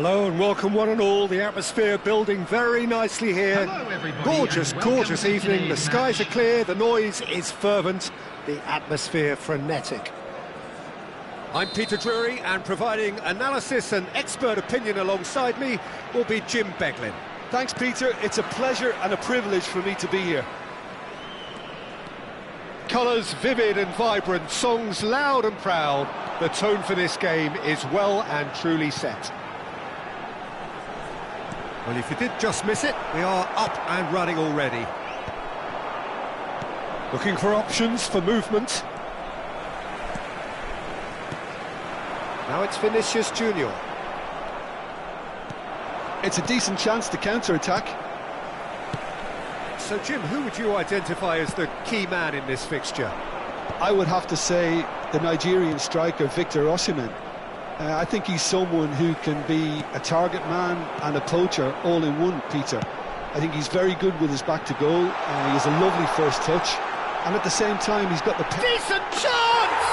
Hello and welcome one and all. The atmosphere building very nicely here. Gorgeous, gorgeous evening. The skies are clear, the noise is fervent, the atmosphere frenetic. I'm Peter Drury, and providing analysis and expert opinion alongside me will be Jim Beglin. Thanks, Peter. It's a pleasure and a privilege for me to be here. Colours vivid and vibrant, songs loud and proud. The tone for this game is well and truly set. Well, if you did just miss it, we are up and running already. Looking for options for movement. Now it's Vinicius Junior. It's a decent chance to counter-attack. So, Jim, who would you identify as the key man in this fixture? I would have to say the Nigerian striker Victor Osimhen. I think he's someone who can be a target man and a poacher all in one, Peter. I think he's very good with his back to goal. He has a lovely first touch, and at the same time he's got the... Decent chance!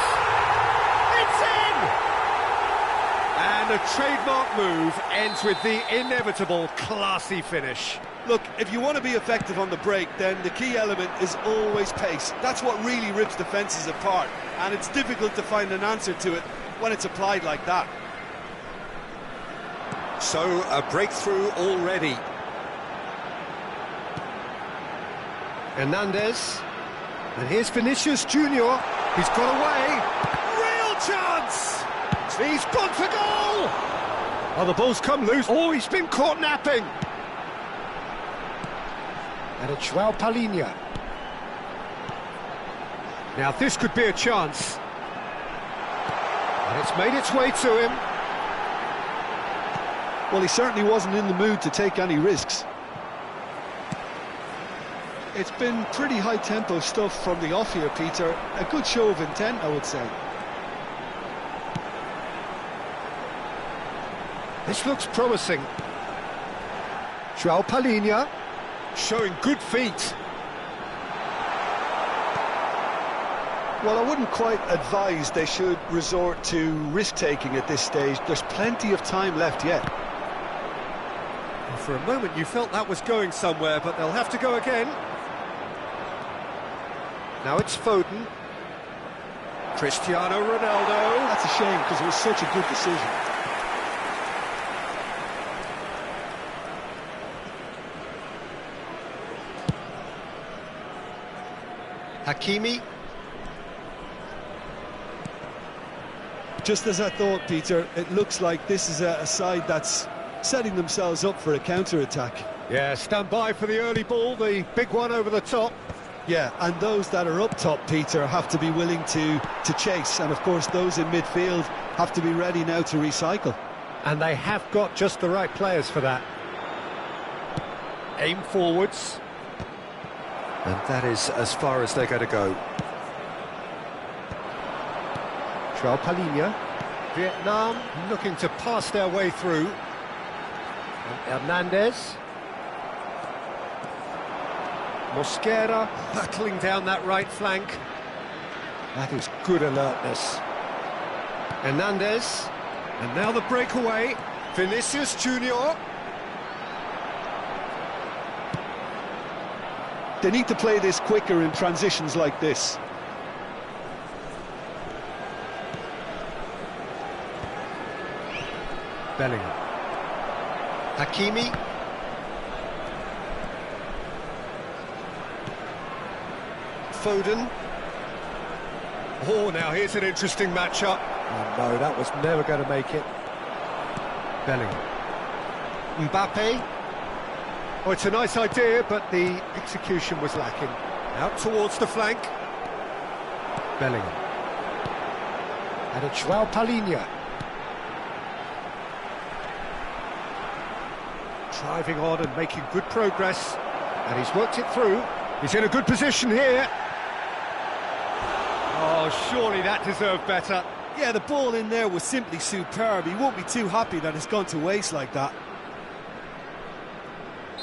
It's in! And a trademark move ends with the inevitable classy finish. Look, if you want to be effective on the break, then the key element is always pace. That's what really rips defences apart, and it's difficult to find an answer to it when it's applied like that. So, a breakthrough already. Hernandez. And here's Vinicius Junior. He's got away. Real chance! He's gone for goal! Oh, the ball's come loose. Oh, he's been caught napping. And it's João Palhinha. Now, this could be a chance. And it's made its way to him. Well, he certainly wasn't in the mood to take any risks. It's been pretty high-tempo stuff from the off here, Peter. A good show of intent, I would say. This looks promising. João Palhinha showing good feet. Well, I wouldn't quite advise they should resort to risk-taking at this stage. There's plenty of time left yet. Well, for a moment you felt that was going somewhere, but they'll have to go again. Now it's Foden. Cristiano Ronaldo. That's a shame, because it was such a good decision. Hakimi. Just as I thought, Peter, it looks like this is a side that's setting themselves up for a counter-attack. Yeah, stand by for the early ball, the big one over the top. Yeah, and those that are up top, Peter, have to be willing to chase. And, of course, those in midfield have to be ready now to recycle. And they have got just the right players for that. Aim forwards. And that is as far as they're going to go. João Palhinha. Vietnam looking to pass their way through. And Hernandez. Mosquera battling down that right flank. That is good alertness. Hernandez. And now the breakaway. Vinicius Junior. They need to play this quicker in transitions like this. Bellingham. Hakimi. Foden. Oh, now here's an interesting matchup. Oh no, that was never going to make it. Bellingham. Mbappe. Oh, it's a nice idea, but the execution was lacking. Out towards the flank. Bellingham. And it's João Palhinha. Driving on and making good progress. And he's worked it through. He's in a good position here. Oh, surely that deserved better. Yeah, the ball in there was simply superb. He won't be too happy that it's gone to waste like that.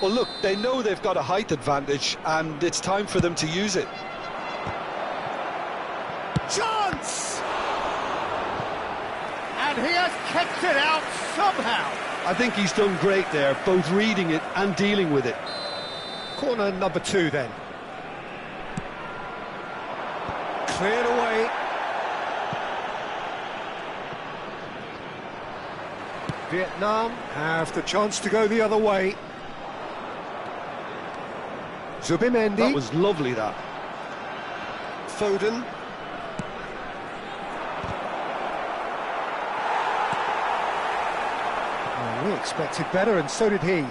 Well, look, they know they've got a height advantage, and it's time for them to use it. Chance! And he has kept it out somehow. I think he's done great there, both reading it and dealing with it. Corner number 2 then. Cleared away. Vietnam have the chance to go the other way. Zubimendi. That was lovely, that. Foden. Oh, we expected better, and so did he.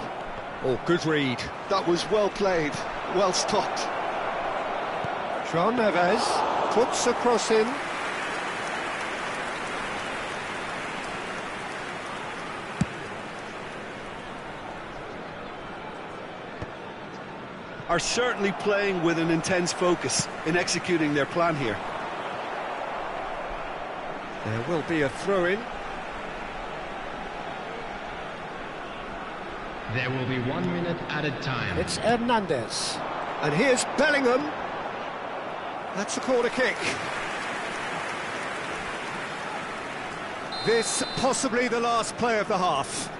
Oh, good read. That was well played, well stopped. João Neves puts a cross in. Are certainly playing with an intense focus in executing their plan here. There will be a throw-in. There will be 1 minute added time. It's Hernandez. And here's Bellingham. That's a corner kick. This possibly the last play of the half.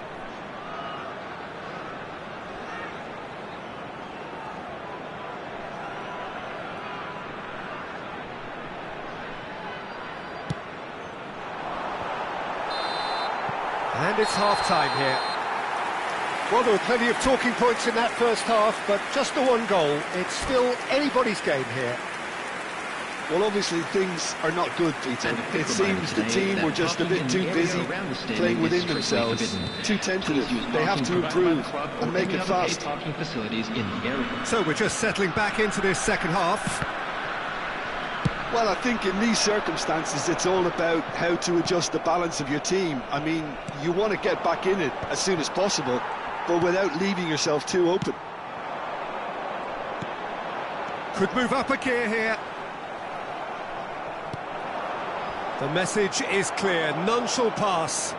And it's half-time here. Well, there were plenty of talking points in that first half, but just the one goal. It's still anybody's game here. Well, obviously things are not good, Peter. It seems the team were just a bit too busy playing within themselves, too tentative. They have to improve and make it fast. So we're just settling back into this second half. Well, I think in these circumstances it's all about how to adjust the balance of your team. I mean, you want to get back in it as soon as possible, but without leaving yourself too open. Could move up a gear here. The message is clear, none shall pass.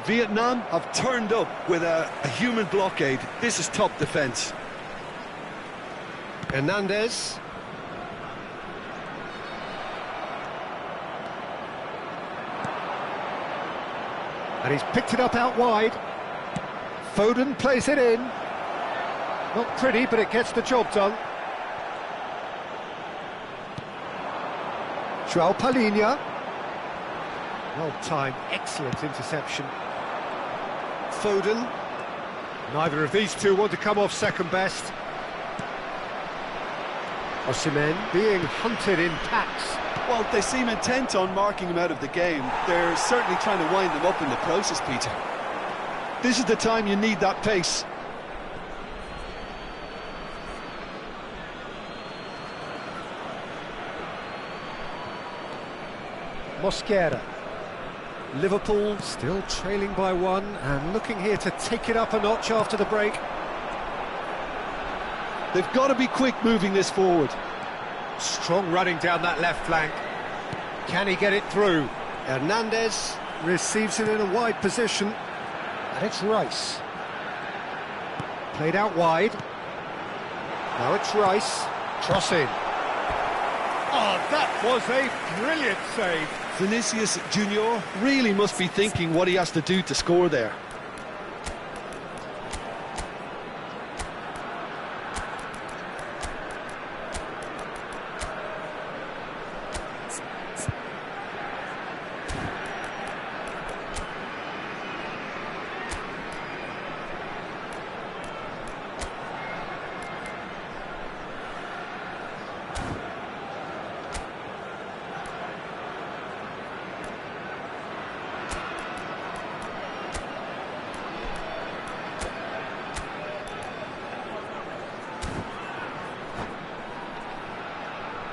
Vietnam have turned up with a human blockade. This is top defence. Hernandez. And he's picked it up out wide. Foden plays it in. Not pretty, but it gets the job done. João Palhinha. Well timed, excellent interception. Foden. Neither of these two want to come off second best. Osimhen being hunted in packs. Well, they seem intent on marking him out of the game. They're certainly trying to wind him up in the process, Peter. This is the time you need that pace. Mosquera. Liverpool still trailing by 1 and looking here to take it up a notch after the break. They've got to be quick moving this forward. Strong running down that left flank. Can he get it through? Hernandez receives it in a wide position. And it's Rice. Played out wide. Now it's Rice. Cross in. Oh, that was a brilliant save. Vinicius Junior really must be thinking what he has to do to score there.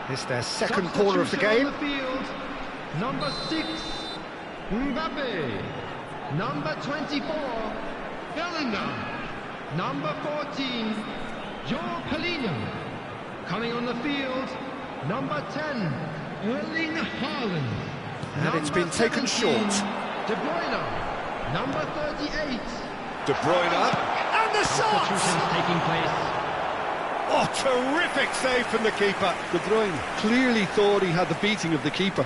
It's their second corner of the game. Number 6, Mbappe. Number 24, Bellingham. Number 14, João Palhinha. Coming on the field, number 10, Erling Haaland. And it's been taken short. De Bruyne. Number 38. De Bruyne. And the shot! Substitutions taking place. Oh, terrific save from the keeper. De Bruyne clearly thought he had the beating of the keeper.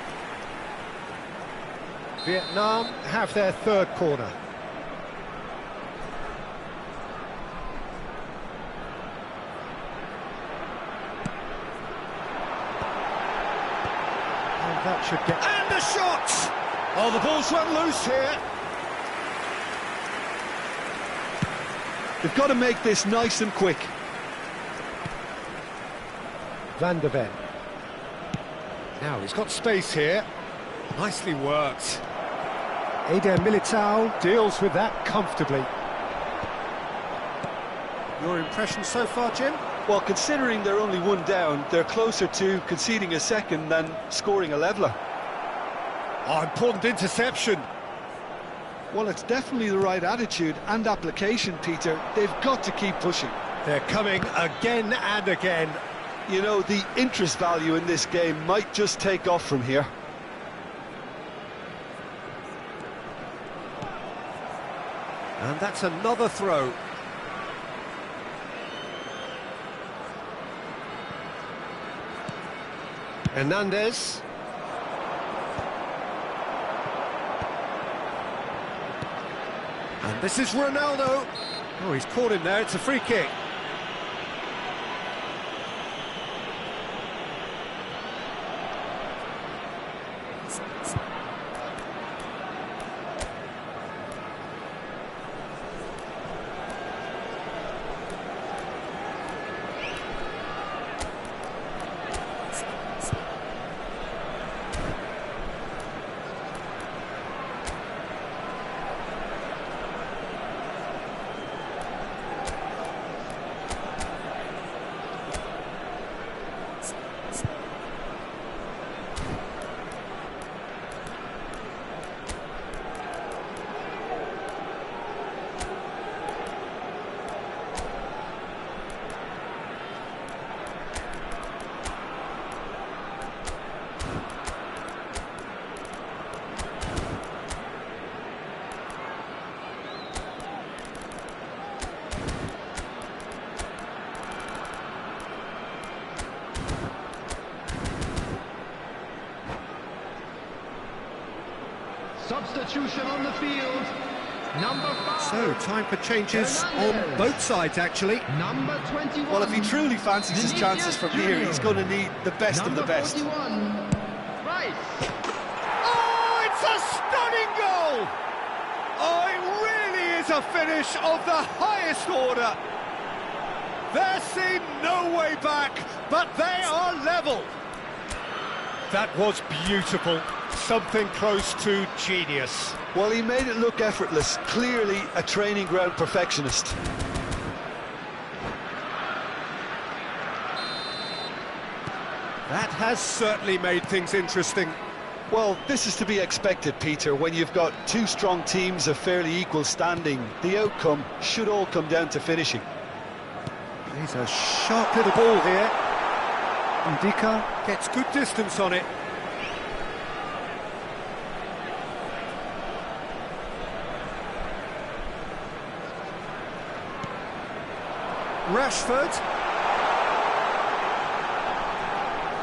Vietnam have their third corner. And that should get... And the shot! Oh, the ball's run loose here. They've got to make this nice and quick. Van der Ven. Now he's got space here. Nicely worked. Eder Militao deals with that comfortably. Your impression so far, Jim? Well, considering they're only one down, they're closer to conceding a second than scoring a leveller. Oh, important interception. Well, it's definitely the right attitude and application, Peter. They've got to keep pushing. They're coming again and again. You know, the interest value in this game might just take off from here. And that's another throw. Hernandez. And this is Ronaldo. Oh, he's caught him there. It's a free kick. Substitution on the field. Number 5. So, time for changes on both sides, actually. Number 21. Well, if he truly fancies his chances from here, he's going to need the best of the best. Number 41. Rice. Oh, it's a stunning goal! Oh, it really is a finish of the highest order. There seemed no way back, but they are level. That was beautiful. Something close to genius. Well, he made it look effortless. Clearly a training ground perfectionist. That has certainly made things interesting. Well, this is to be expected, Peter. When you've got two strong teams of fairly equal standing, the outcome should all come down to finishing. He's a sharp little ball here. Ndika gets good distance on it. Rashford.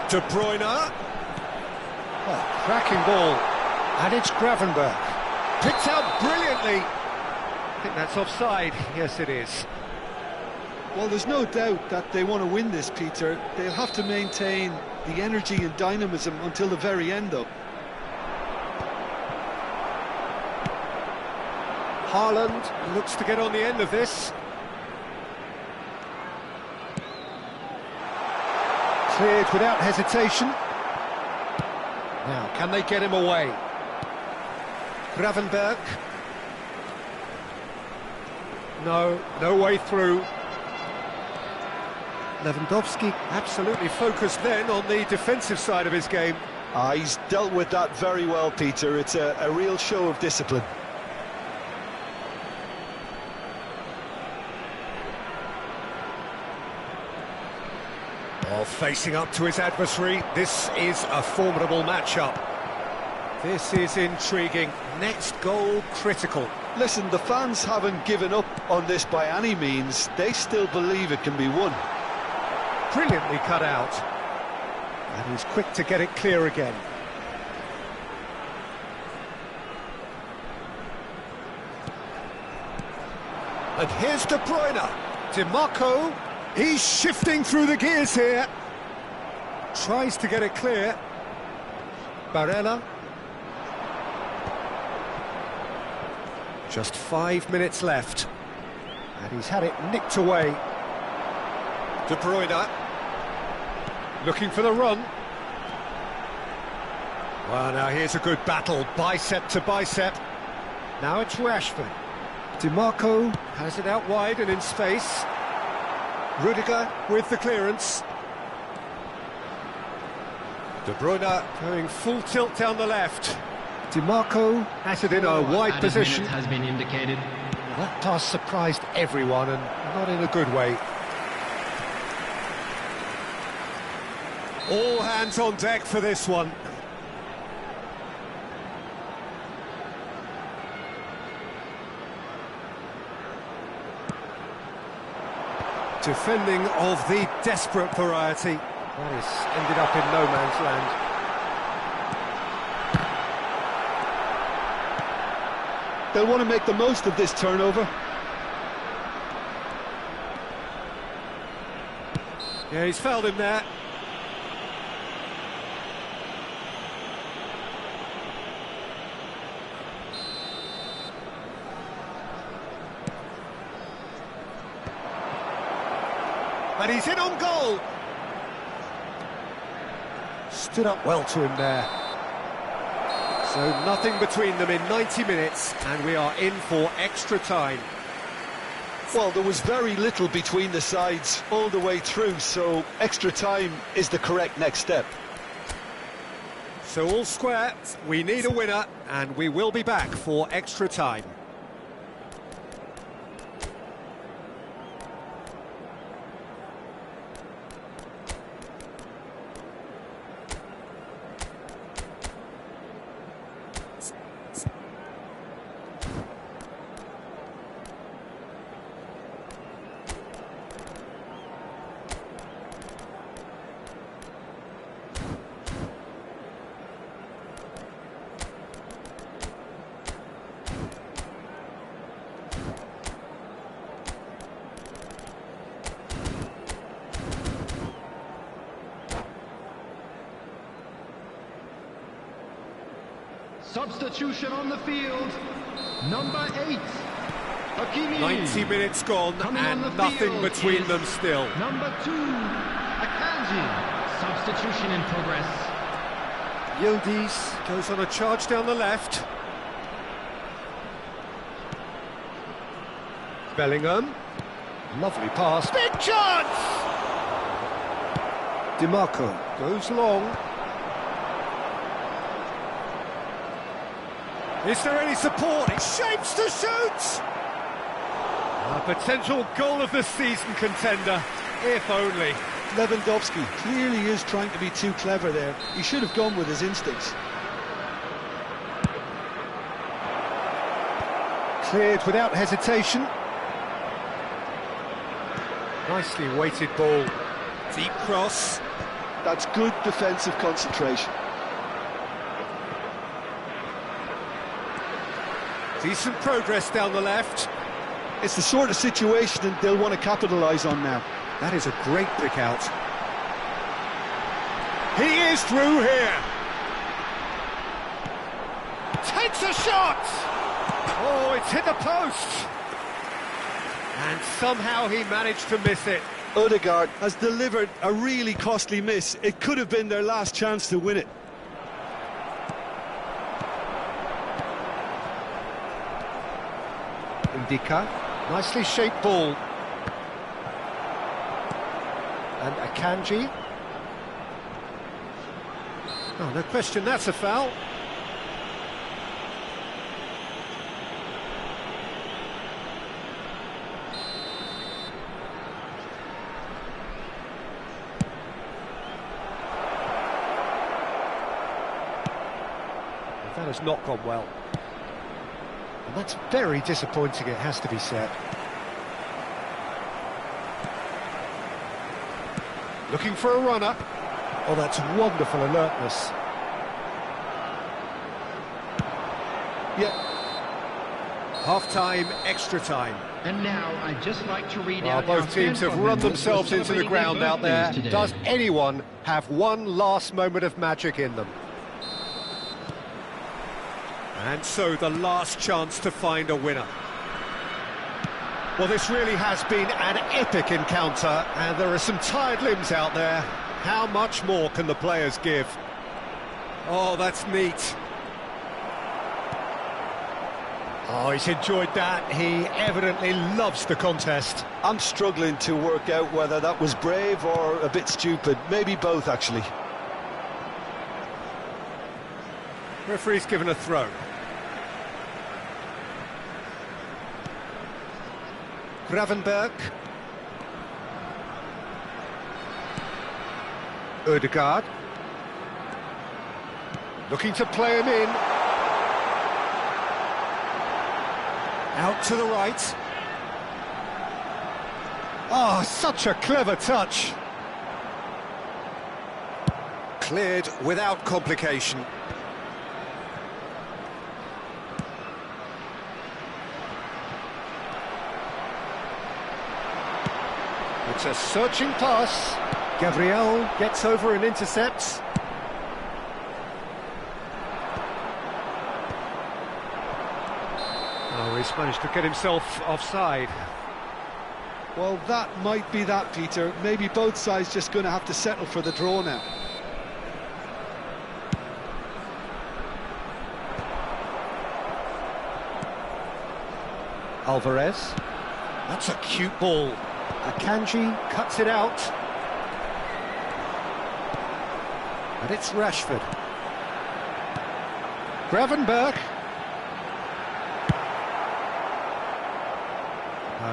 De Bruyne. Oh, cracking ball. And it's Gravenberch. Picked out brilliantly. I think that's offside. Yes, it is. Well, there's no doubt that they want to win this, Peter. They'll have to maintain the energy and dynamism until the very end, though. Haaland looks to get on the end of this. Cleared without hesitation. Now, can they get him away? Gravenberch. No way through. Lewandowski absolutely focused then on the defensive side of his game. He's dealt with that very well, Peter. It's a real show of discipline. Well, facing up to his adversary, this is a formidable matchup. This is intriguing. Next goal critical. Listen, the fans haven't given up on this by any means. They still believe it can be won. Brilliantly cut out. And he's quick to get it clear again. And here's De Bruyne. DiMarco. He's shifting through the gears here. Tries to get it clear. Barella. Just 5 minutes left. And he's had it nicked away. De Bruyne. Looking for the run. Well, now here's a good battle, bicep to bicep. Now it's Rashford. DiMarco has it out wide and in space. Rudiger with the clearance. De Bruyne going full tilt down the left. DiMarco has it in a wide position. Has been indicated. That pass surprised everyone and not in a good way. All hands on deck for this one. Defending of the desperate variety. That has ended up in no man's land. They'll want to make the most of this turnover. Yeah, he's fouled him there. And he's in on goal. Stood up well to him there. So nothing between them in 90 minutes, and we are in for extra time. Well, there was very little between the sides all the way through, so extra time is the correct next step. So all square, we need a winner, and we will be back for extra time. Substitution on the field. Number 8. Hakimi. 90 minutes gone and nothing between them still. Number 2. Akanji. Substitution in progress. Yildiz goes on a charge down the left. Bellingham. Lovely pass. Big chance! DiMarco goes long. Is there any support? It shapes to shoot! A potential goal of the season contender, if only. Lewandowski clearly is trying to be too clever there. He should have gone with his instincts. Cleared without hesitation. Nicely weighted ball. Deep cross. That's good defensive concentration. Decent progress down the left. It's the sort of situation that they'll want to capitalise on now. That is a great pick out. He is through here. Takes a shot. Oh, it's hit the post. And somehow he managed to miss it. Odegaard has delivered a really costly miss. It could have been their last chance to win it. Ndika, nicely shaped ball. And Akanji. Oh, no question, that's a foul. That has not gone well. And that's very disappointing, it has to be said. Looking for a runner. Oh, that's wonderful alertness. Yeah. Half-time, extra time. And now I'd just like to read Well, out both teams have run themselves into the ground out there. Does anyone have one last moment of magic in them? And so the last chance to find a winner. Well, this really has been an epic encounter, and there are some tired limbs out there. How much more can the players give? Oh, that's neat. Oh, he's enjoyed that. He evidently loves the contest. I'm struggling to work out whether that was brave or a bit stupid. Maybe both, actually. Referee's given a throw. Gravenberch. Ødegaard. Looking to play him in. Out to the right. Oh, such a clever touch. Cleared without complication. It's a searching pass. Gabriel gets over and intercepts. Oh, he's managed to get himself offside. Well, that might be that, Peter. Maybe both sides just going to have to settle for the draw now. Alvarez. That's a cute ball. Akanji cuts it out. And it's Rashford. Gravenberch.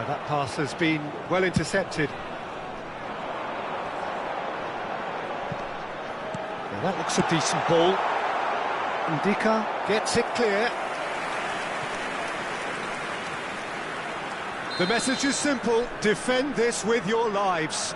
That pass has been well intercepted. Now that looks a decent ball. Ndika gets it clear. The message is simple: defend this with your lives.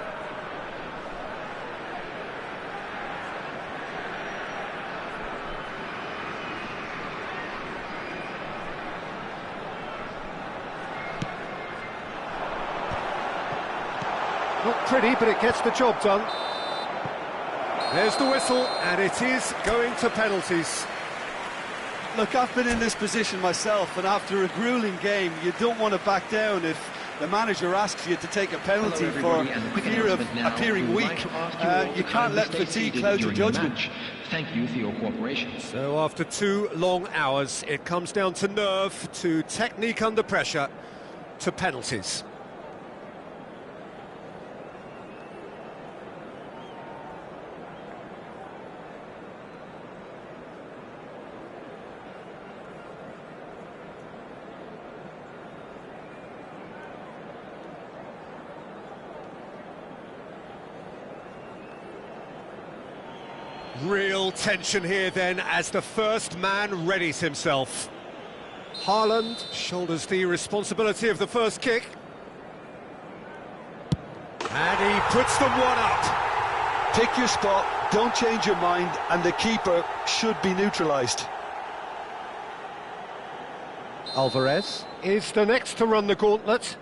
Not pretty, but it gets the job done. There's the whistle, and it is going to penalties. Look, I've been in this position myself, and after a gruelling game, you don't want to back down if the manager asks you to take a penalty for fear of appearing weak. You can't let fatigue cloud your judgment. Thank you for your cooperation. So after 2 long hours, it comes down to nerve, to technique under pressure, to penalties. Real tension here then as the first man readies himself. Haaland shoulders the responsibility of the first kick. And he puts them one up. Pick your spot, don't change your mind, and the keeper should be neutralised. Alvarez is the next to run the gauntlet.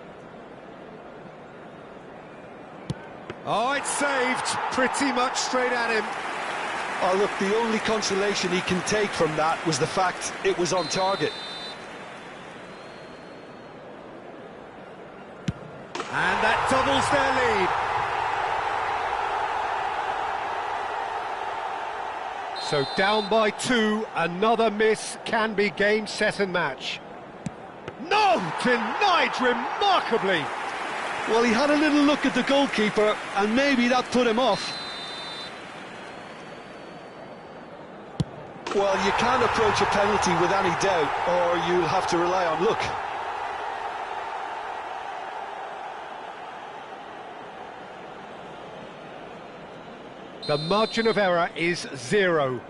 Oh, it's saved, pretty much straight at him. Oh, look, the only consolation he can take from that was the fact it was on target. And that doubles their lead. So down by 2, another miss can be game, set and match. No! Denied remarkably! Well, he had a little look at the goalkeeper, and maybe that put him off. Well, you can't approach a penalty with any doubt, or you'll have to rely on luck. The margin of error is 0.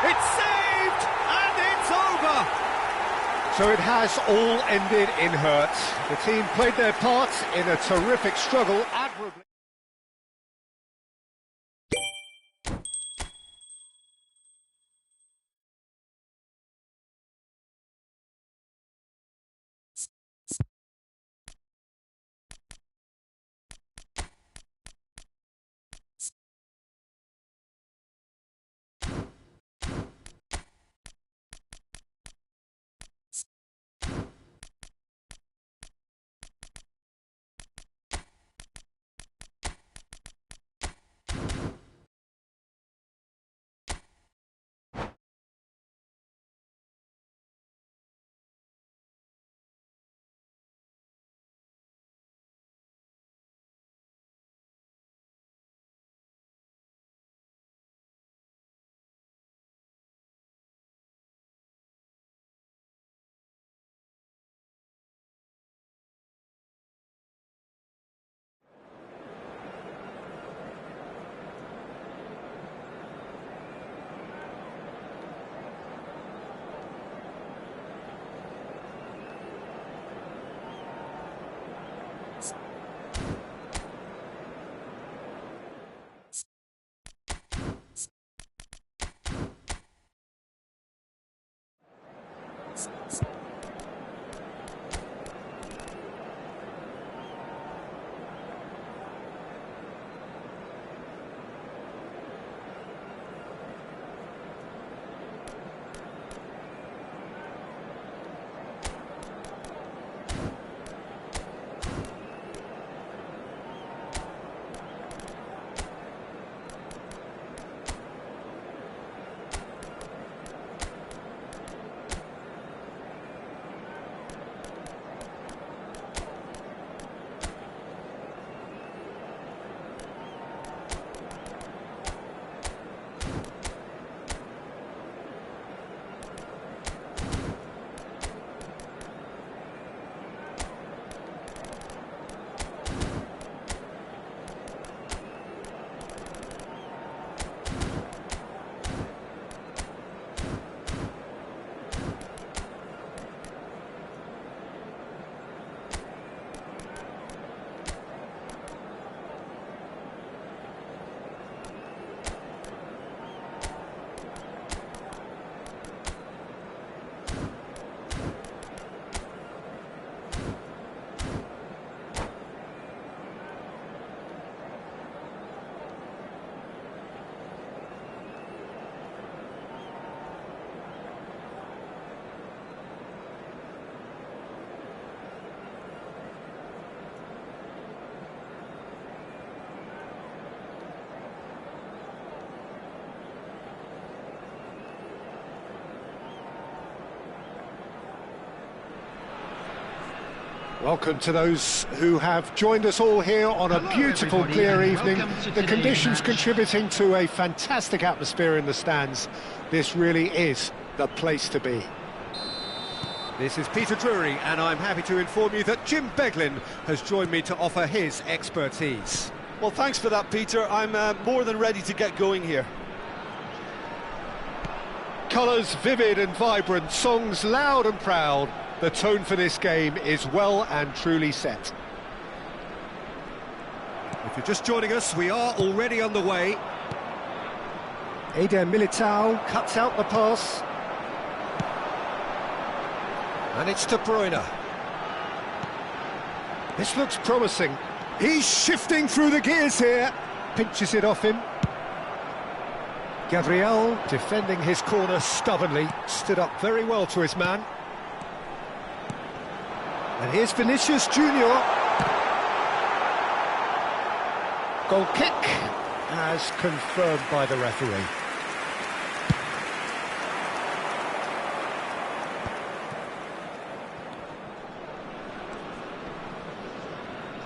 It's saved, and it's over! So it has all ended in hurt. The team played their part in a terrific struggle, admirably. Welcome to those who have joined us all here on a beautiful, clear evening. The conditions contributing to a fantastic atmosphere in the stands. This really is the place to be. This is Peter Drury, and I'm happy to inform you that Jim Beglin has joined me to offer his expertise. Well, thanks for that, Peter. I'm more than ready to get going here. Colours vivid and vibrant, songs loud and proud. The tone for this game is well and truly set. If you're just joining us, we are already on the way. Eder Militao cuts out the pass. And it's De Bruyne. This looks promising. He's shifting through the gears here. Pinches it off him. Gabriel, defending his corner stubbornly, stood up very well to his man. And here's Vinicius Junior. Goal kick, as confirmed by the referee.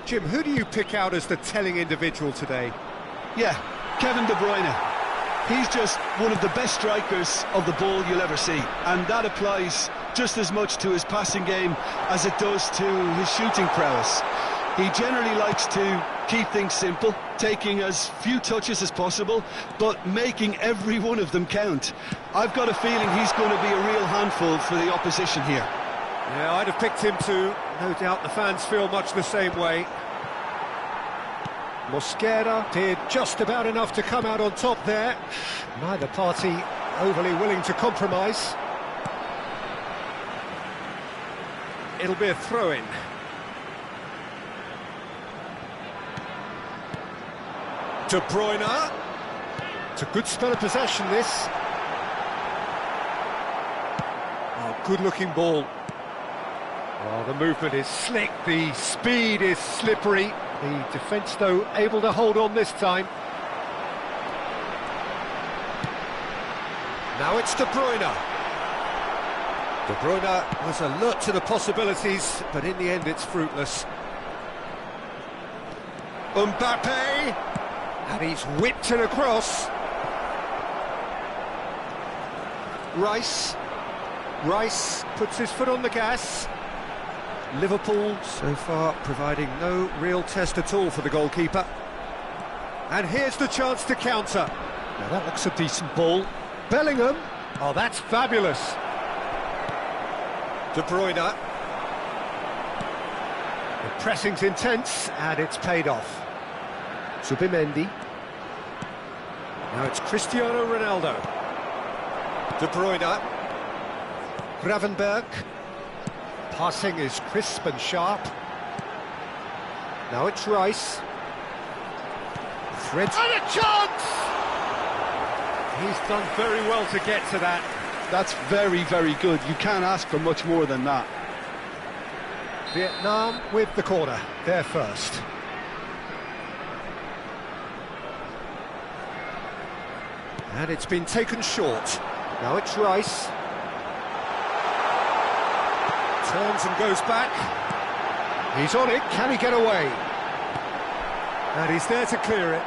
Jim, who do you pick out as the telling individual today? Yeah, Kevin De Bruyne. He's just one of the best strikers of the ball you'll ever see, and that applies just as much to his passing game as it does to his shooting prowess. He generally likes to keep things simple, taking as few touches as possible, but making every one of them count. I've got a feeling he's going to be a real handful for the opposition here. Yeah, I'd have picked him too. No doubt the fans feel much the same way. Mosquera did just about enough to come out on top there. Neither party overly willing to compromise. It'll be a throw-in. De Bruyne. It's a good spell of possession, this. Oh, good-looking ball. Oh, the movement is slick, the speed is slippery. The defence, though, able to hold on this time. Now it's De Bruyne. De Bruyne was alert to the possibilities, but in the end it's fruitless. Mbappe, and he's whipped it across. Rice puts his foot on the gas. Liverpool so far providing no real test at all for the goalkeeper. And here's the chance to counter. Now that looks a decent ball. Bellingham, oh, that's fabulous. De Bruyne. The pressing's intense and it's paid off. Zubimendi. Now it's Cristiano Ronaldo. De Bruyne. Gravenberch. Passing is crisp and sharp. Now it's Rice. Threads. And a chance! He's done very well to get to that. That's very, very good. You can't ask for much more than that. Vietnam with the corner. They're first. And it's been taken short. Now it's Rice. Turns and goes back. He's on it. Can he get away? And he's there to clear it.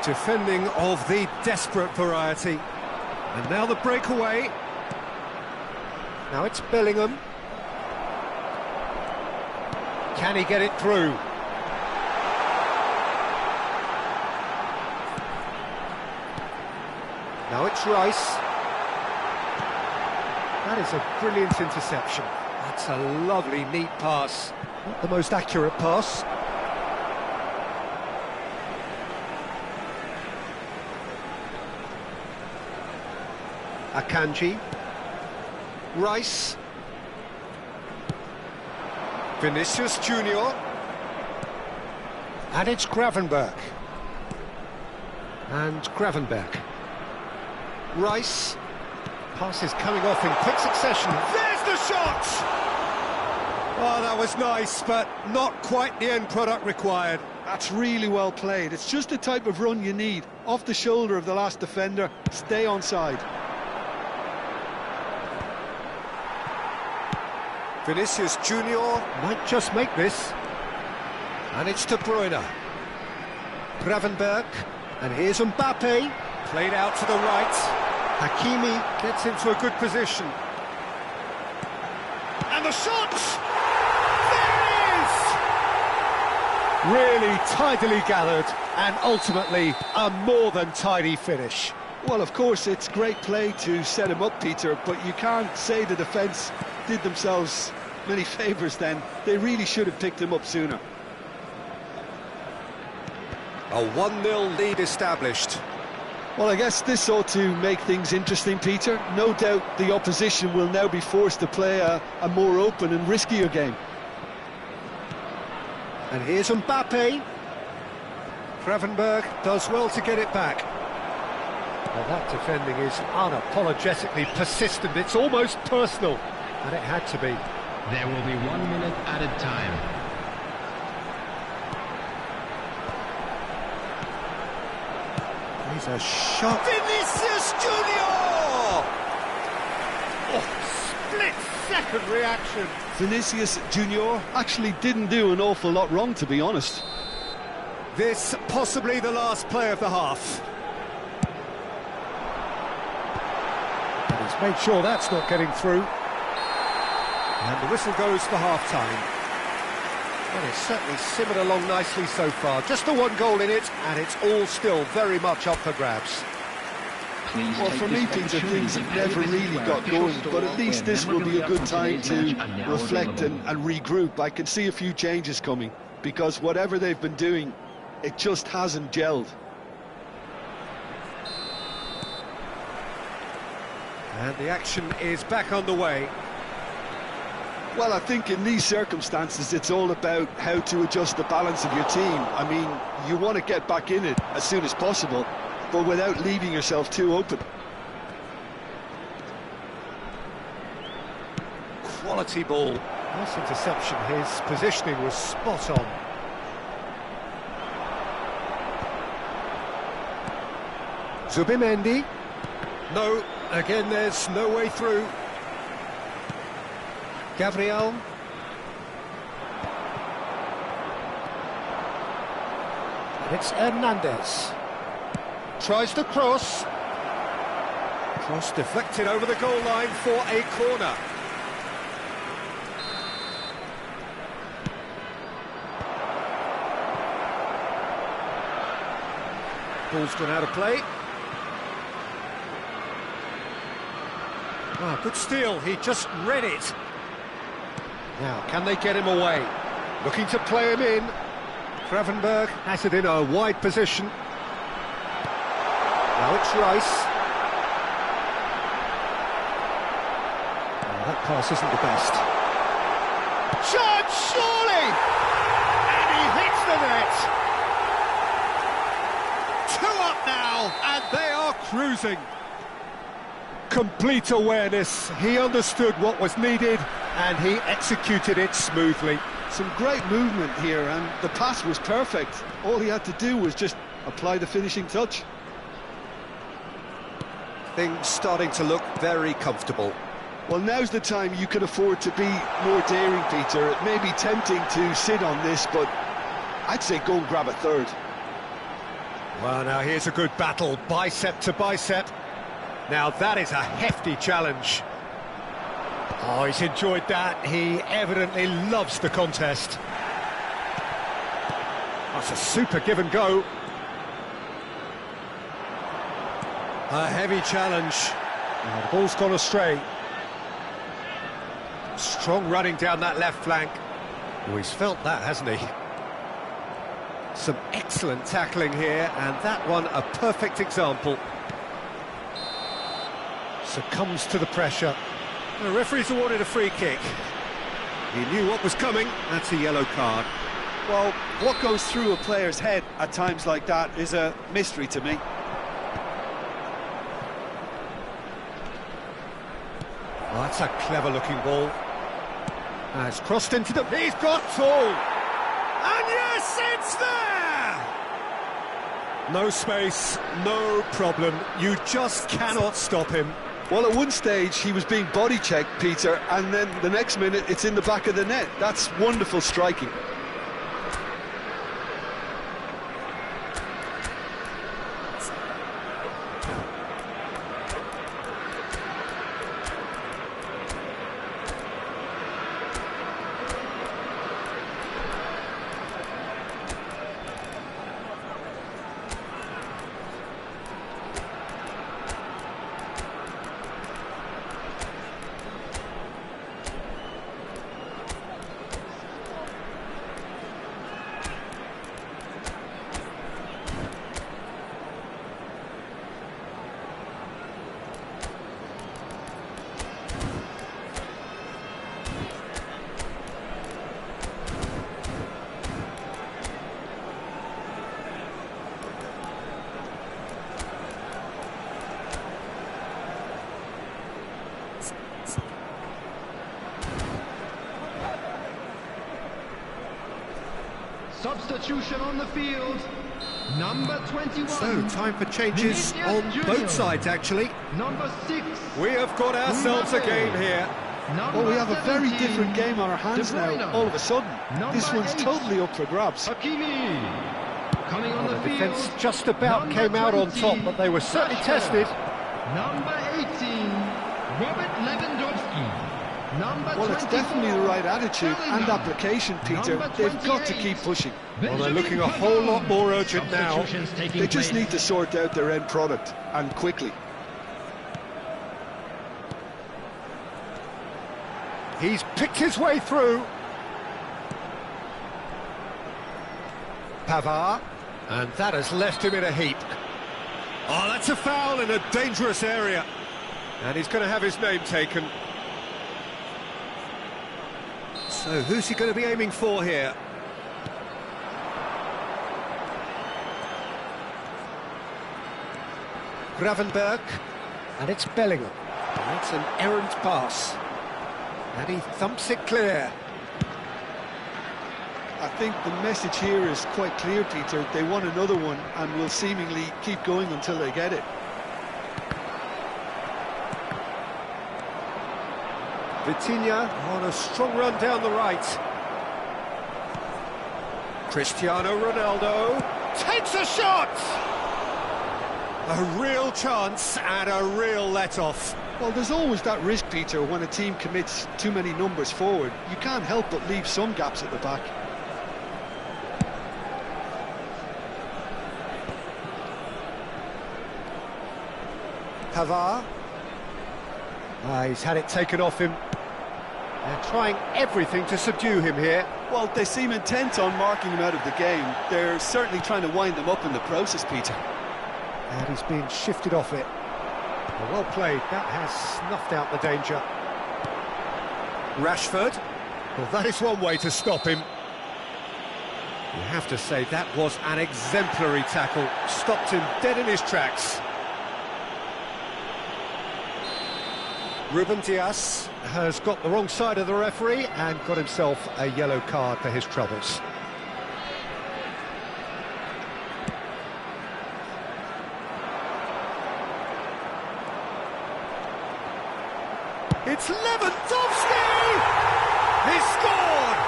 Defending of the desperate variety. And now the breakaway. Now it's Bellingham. Can he get it through? Now it's Rice. That is a brilliant interception. That's a lovely, neat pass. Not the most accurate pass. Akanji. Rice. Vinicius Junior. And it's Gravenberch. And Gravenberch. Rice. Passes coming off in quick succession. There's the shot! Oh, that was nice, but not quite the end product required. That's really well played. It's just the type of run you need. Off the shoulder of the last defender, stay onside. Vinicius Junior might just make this. And it's De Bruyne. Gravenberch. And here's Mbappe. Played out to the right. Hakimi gets into a good position. And the shot! There it is! Really tidily gathered, and ultimately a more than tidy finish. Well, of course, it's great play to set him up, Peter, but you can't say the defence did themselves many favours then. They really should have picked him up sooner. A 1-0 lead established. Well, I guess this ought to make things interesting, Peter. No doubt the opposition will now be forced to play a more open and riskier game. And here's Mbappe. Gravenberch does well to get it back. Well, that defending is unapologetically persistent. It's almost personal, and it had to be. There will be 1 minute added time. He's a shot. Vinicius Junior! Oh, split-second reaction. Vinicius Junior actually didn't do an awful lot wrong, to be honest. This possibly the last play of the half. And he's made sure that's not getting through. And the whistle goes for half-time. Well, it's certainly simmered along nicely so far. Just the one goal in it, and it's all still very much up for grabs. Well, for me, Peter, things have never really got going, but at least this will be a good time to reflect and regroup. I can see a few changes coming, because whatever they've been doing, it just hasn't gelled. And the action is back on the way. Well, I think in these circumstances, it's all about how to adjust the balance of your team. I mean, you want to get back in it as soon as possible, but without leaving yourself too open. Quality ball. Nice interception. His positioning was spot on. Zubimendi. No, again, there's no way through. Gabriel. And it's Hernandez. Tries to cross. Cross deflected over the goal line for a corner. Ball's gone out of play. Ah, good steal, he just read it. Now, can they get him away? Looking to play him in. Gravenberch has it in a wide position. Now it's Rice. Oh, that pass isn't the best. Shot, surely! And he hits the net! 2 up now, and they are cruising. Complete awareness. He understood what was needed, and he executed it smoothly. Some great movement here, and the pass was perfect. All he had to do was just apply the finishing touch. Things starting to look very comfortable. Well, now's the time you can afford to be more daring, Peter. It may be tempting to sit on this, but I'd say go and grab a third. Well, now here's a good battle, bicep to bicep. Now that is a hefty challenge. Oh, he's enjoyed that. He evidently loves the contest. That's a super give and go. A heavy challenge. Oh, the ball's gone astray. Strong running down that left flank. Oh, he's felt that, hasn't he? Some excellent tackling here, and that one a perfect example. Succumbs to the pressure. The referee's awarded a free kick. He knew what was coming. That's a yellow card. Well, what goes through a player's head at times like that is a mystery to me. Oh, that's a clever-looking ball. It's crossed into the... He's got all! And yes, it's there! No space, no problem. You just cannot stop him. Well, at one stage he was being body checked, Peter, and then the next minute it's in the back of the net. That's wonderful striking. Substitution on the field. Number 21. So, time for changes on both sides, actually. Number 6. We have got ourselves a game here. Well, we have a very different game on our hands now, all of a sudden. This one's totally up for grabs. Hakimi. Coming on the field. Defence just about came out on top, but they were certainly tested. Number 18. Robert Lewandowski. Well, it's definitely the right attitude and application, Peter. They've got to keep pushing. Well, they're looking a whole lot more urgent now. They just need to sort out their end product, and quickly. He's picked his way through. Pavard, and that has left him in a heap. Oh, that's a foul in a dangerous area. And he's going to have his name taken. So, who's he going to be aiming for here? Gravenberg, and it's Bellingham. And it's an errant pass. And he thumps it clear. I think the message here is quite clear, Peter. They want another one and will seemingly keep going until they get it. Vitinha on a strong run down the right. Cristiano Ronaldo takes a shot! A real chance and a real let-off. Well, there's always that risk, Peter, when a team commits too many numbers forward. You can't help but leave some gaps at the back. Pavard. He's had it taken off him. They're trying everything to subdue him here. Well, they seem intent on marking him out of the game. They're certainly trying to wind them up in the process, Peter. And he's been shifted off it. Well played, that has snuffed out the danger. Rashford. Well, that is one way to stop him. You have to say that was an exemplary tackle. Stopped him dead in his tracks. Ruben Dias has got the wrong side of the referee and got himself a yellow card for his troubles. It's Lewandowski! He scored!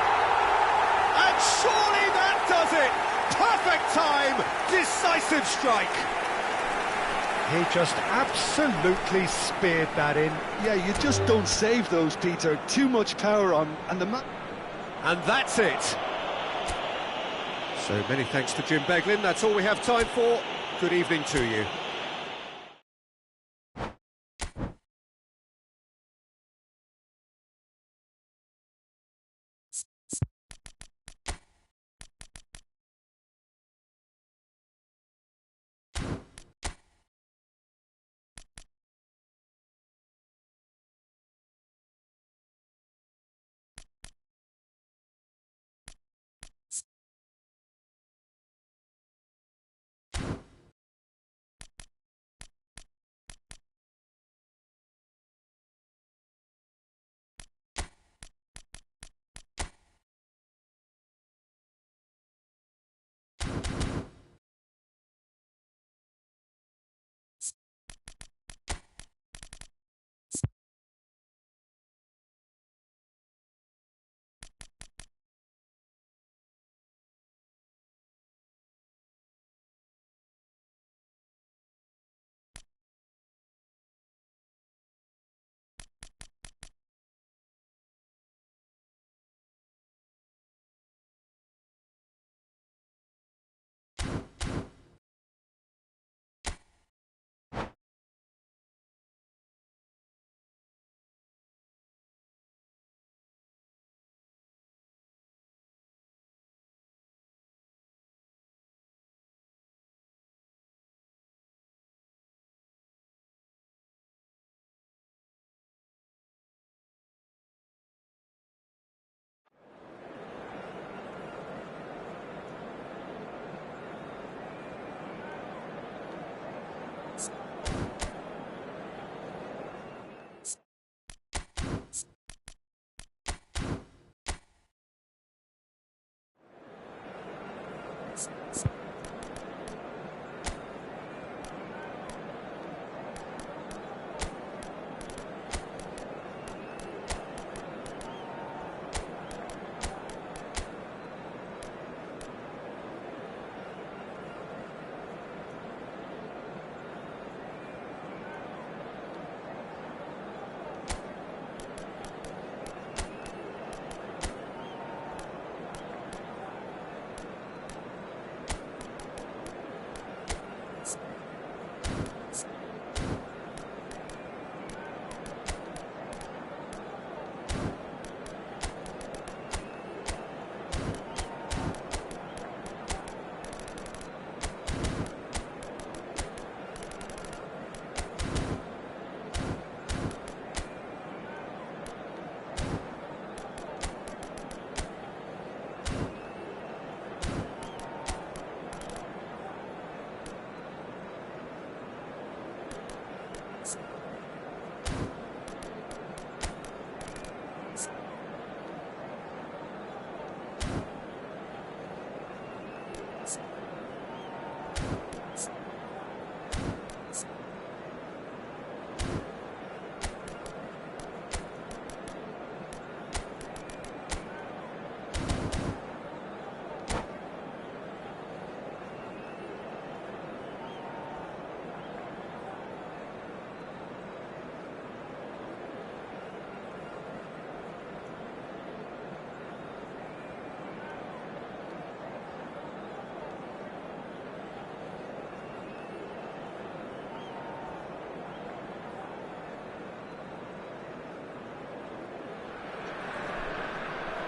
And surely that does it! Perfect time! Decisive strike! He just absolutely speared that in. Yeah, you just don't save those, Peter. Too much power on, and And that's it! So many thanks to Jim Beglin. That's all we have time for. Good evening to you.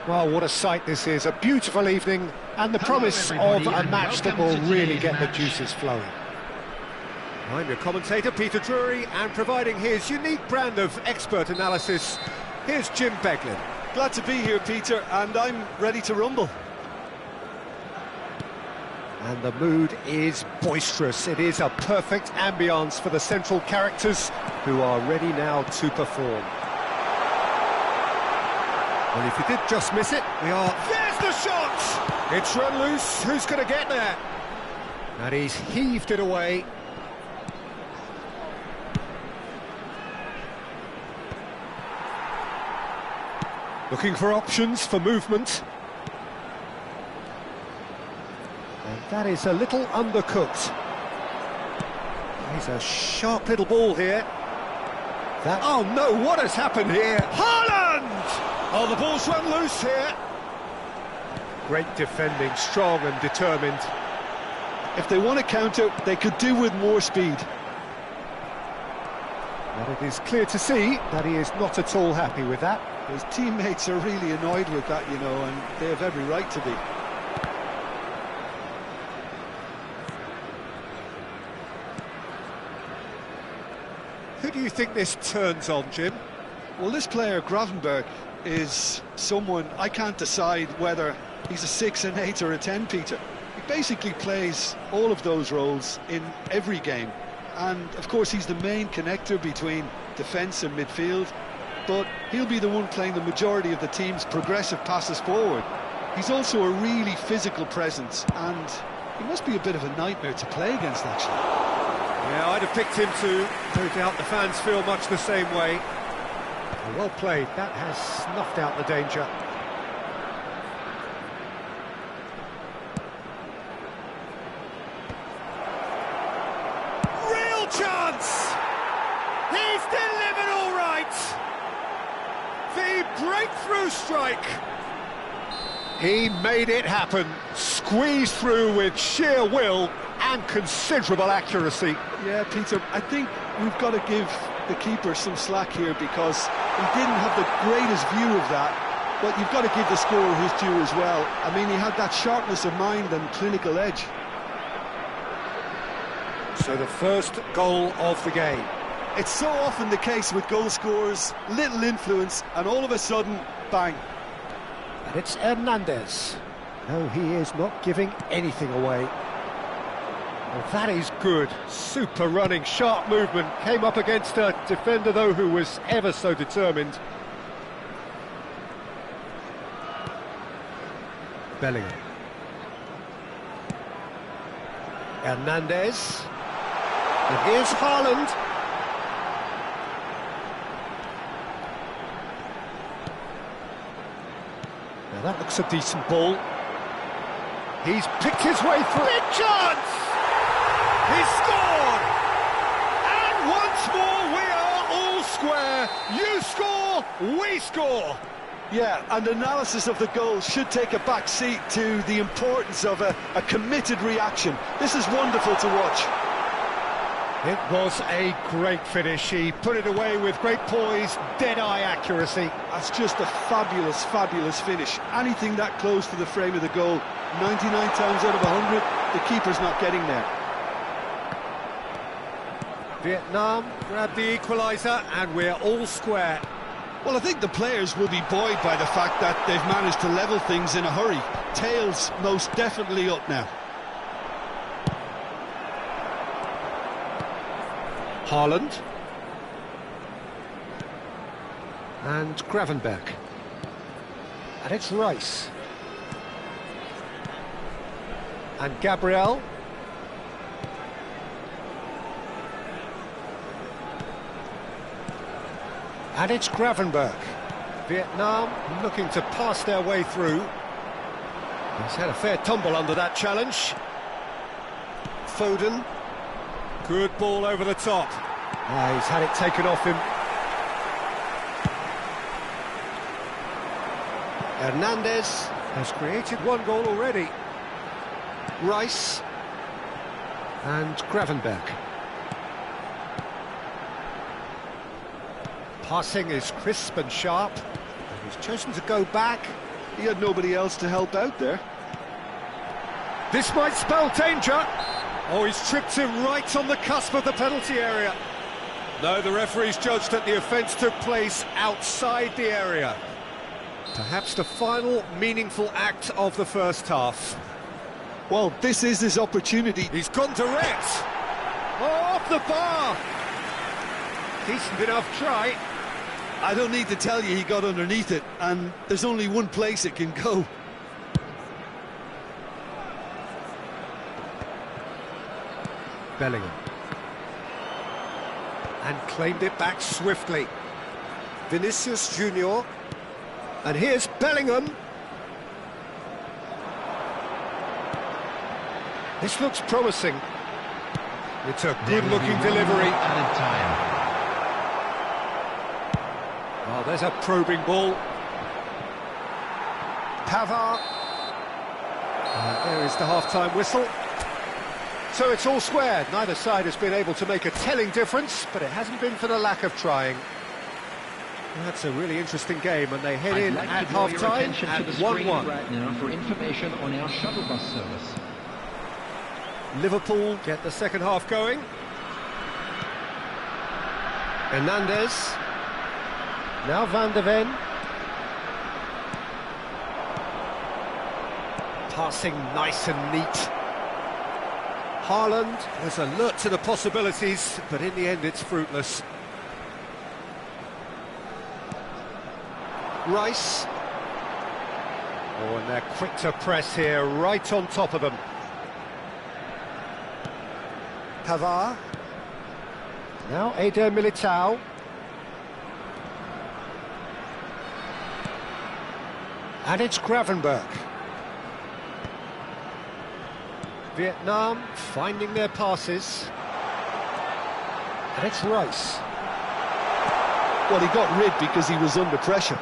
Well, what a sight this is. A beautiful evening and the promise of a match that will really get the juices flowing. I'm your commentator, Peter Drury, and providing his unique brand of expert analysis, here's Jim Beglin. Glad to be here, Peter, and I'm ready to rumble. And the mood is boisterous. It is a perfect ambience for the central characters who are ready now to perform. Well, if you did just miss it, we are... There's the shot! It's run loose. Who's going to get there? And he's heaved it away. Looking for options for movement. And that is a little undercooked. He's a sharp little ball here. That... Oh no, what has happened here? Haaland! Oh, the ball's run loose here. Great defending, strong and determined. If they want to counter, they could do with more speed. But it is clear to see that he is not at all happy with that. His teammates are really annoyed with that, you know, and they have every right to be. Who do you think this turns on, Jim? Well, this player, Gravenberch, is someone I can't decide whether he's a 6, an 8 or a 10, Peter. He basically plays all of those roles in every game. And, of course, he's the main connector between defence and midfield. But he'll be the one playing the majority of the team's progressive passes forward. He's also a really physical presence, and he must be a bit of a nightmare to play against, actually. Yeah, I'd have picked him too. No doubt the fans feel much the same way. Well played, that has snuffed out the danger. Real chance! He's delivered all right! The breakthrough strike! He made it happen, squeezed through with sheer will and considerable accuracy. Yeah, Peter, I think we've got to give the keeper some slack here because he didn't have the greatest view of that, but you've got to give the scorer his due as well. I mean, he had that sharpness of mind and clinical edge. So the first goal of the game. It's so often the case with goal scorers, little influence, and all of a sudden, bang. And it's Hernandez. No, he is not giving anything away. Well, that is good. Super running, sharp movement. Came up against a defender, though, who was ever so determined. Bellingham. Hernandez. And here's Haaland. Now that looks a decent ball. He's picked his way through. Big chance! He scored! And once more we are all square. You score, we score. Yeah, and analysis of the goal should take a back seat to the importance of a committed reaction. This is wonderful to watch. It was a great finish. He put it away with great poise, dead-eye accuracy. That's just a fabulous, fabulous finish. Anything that close to the frame of the goal, 99 times out of 100, the keeper's not getting there. Vietnam grab the equaliser and we're all square. Well, I think the players will be buoyed by the fact that they've managed to level things in a hurry. Tails most definitely up now. Haaland. And Gravenberch. And it's Rice. And Gabriel. And it's Gravenberch. Vietnam looking to pass their way through. He's had a fair tumble under that challenge. Foden. Good ball over the top. He's had it taken off him. Hernandez has created one goal already. Rice. And Gravenberch. Passing is crisp and sharp. And he's chosen to go back. He had nobody else to help out there. This might spell danger. Oh, he's tripped him right on the cusp of the penalty area. No, the referee's judged that the offence took place outside the area. Perhaps the final meaningful act of the first half. Well, this is his opportunity. He's gone direct. Oh, off the bar. Decent enough try. I don't need to tell you he got underneath it, and there's only one place it can go. Bellingham. And claimed it back swiftly. Vinicius Junior. And here's Bellingham. This looks promising. It's a good-looking delivery. Added time. Oh, there's a probing ball. Pavard. There is the half-time whistle. So it's all square. Neither side has been able to make a telling difference, but it hasn't been for the lack of trying. That's a really interesting game, and they head in at half-time at 1-1. Right now for information on our shuttle bus service. Liverpool get the second half going. Hernandez. Now Van de Ven. Passing nice and neat. Haaland was alert to the possibilities, but in the end it's fruitless. Rice. Oh, and they're quick to press here, right on top of them. Pavard. Now Eder Militao. And it's Gravenberch. Vietnam finding their passes. And it's Rice. Well, he got rid because he was under pressure.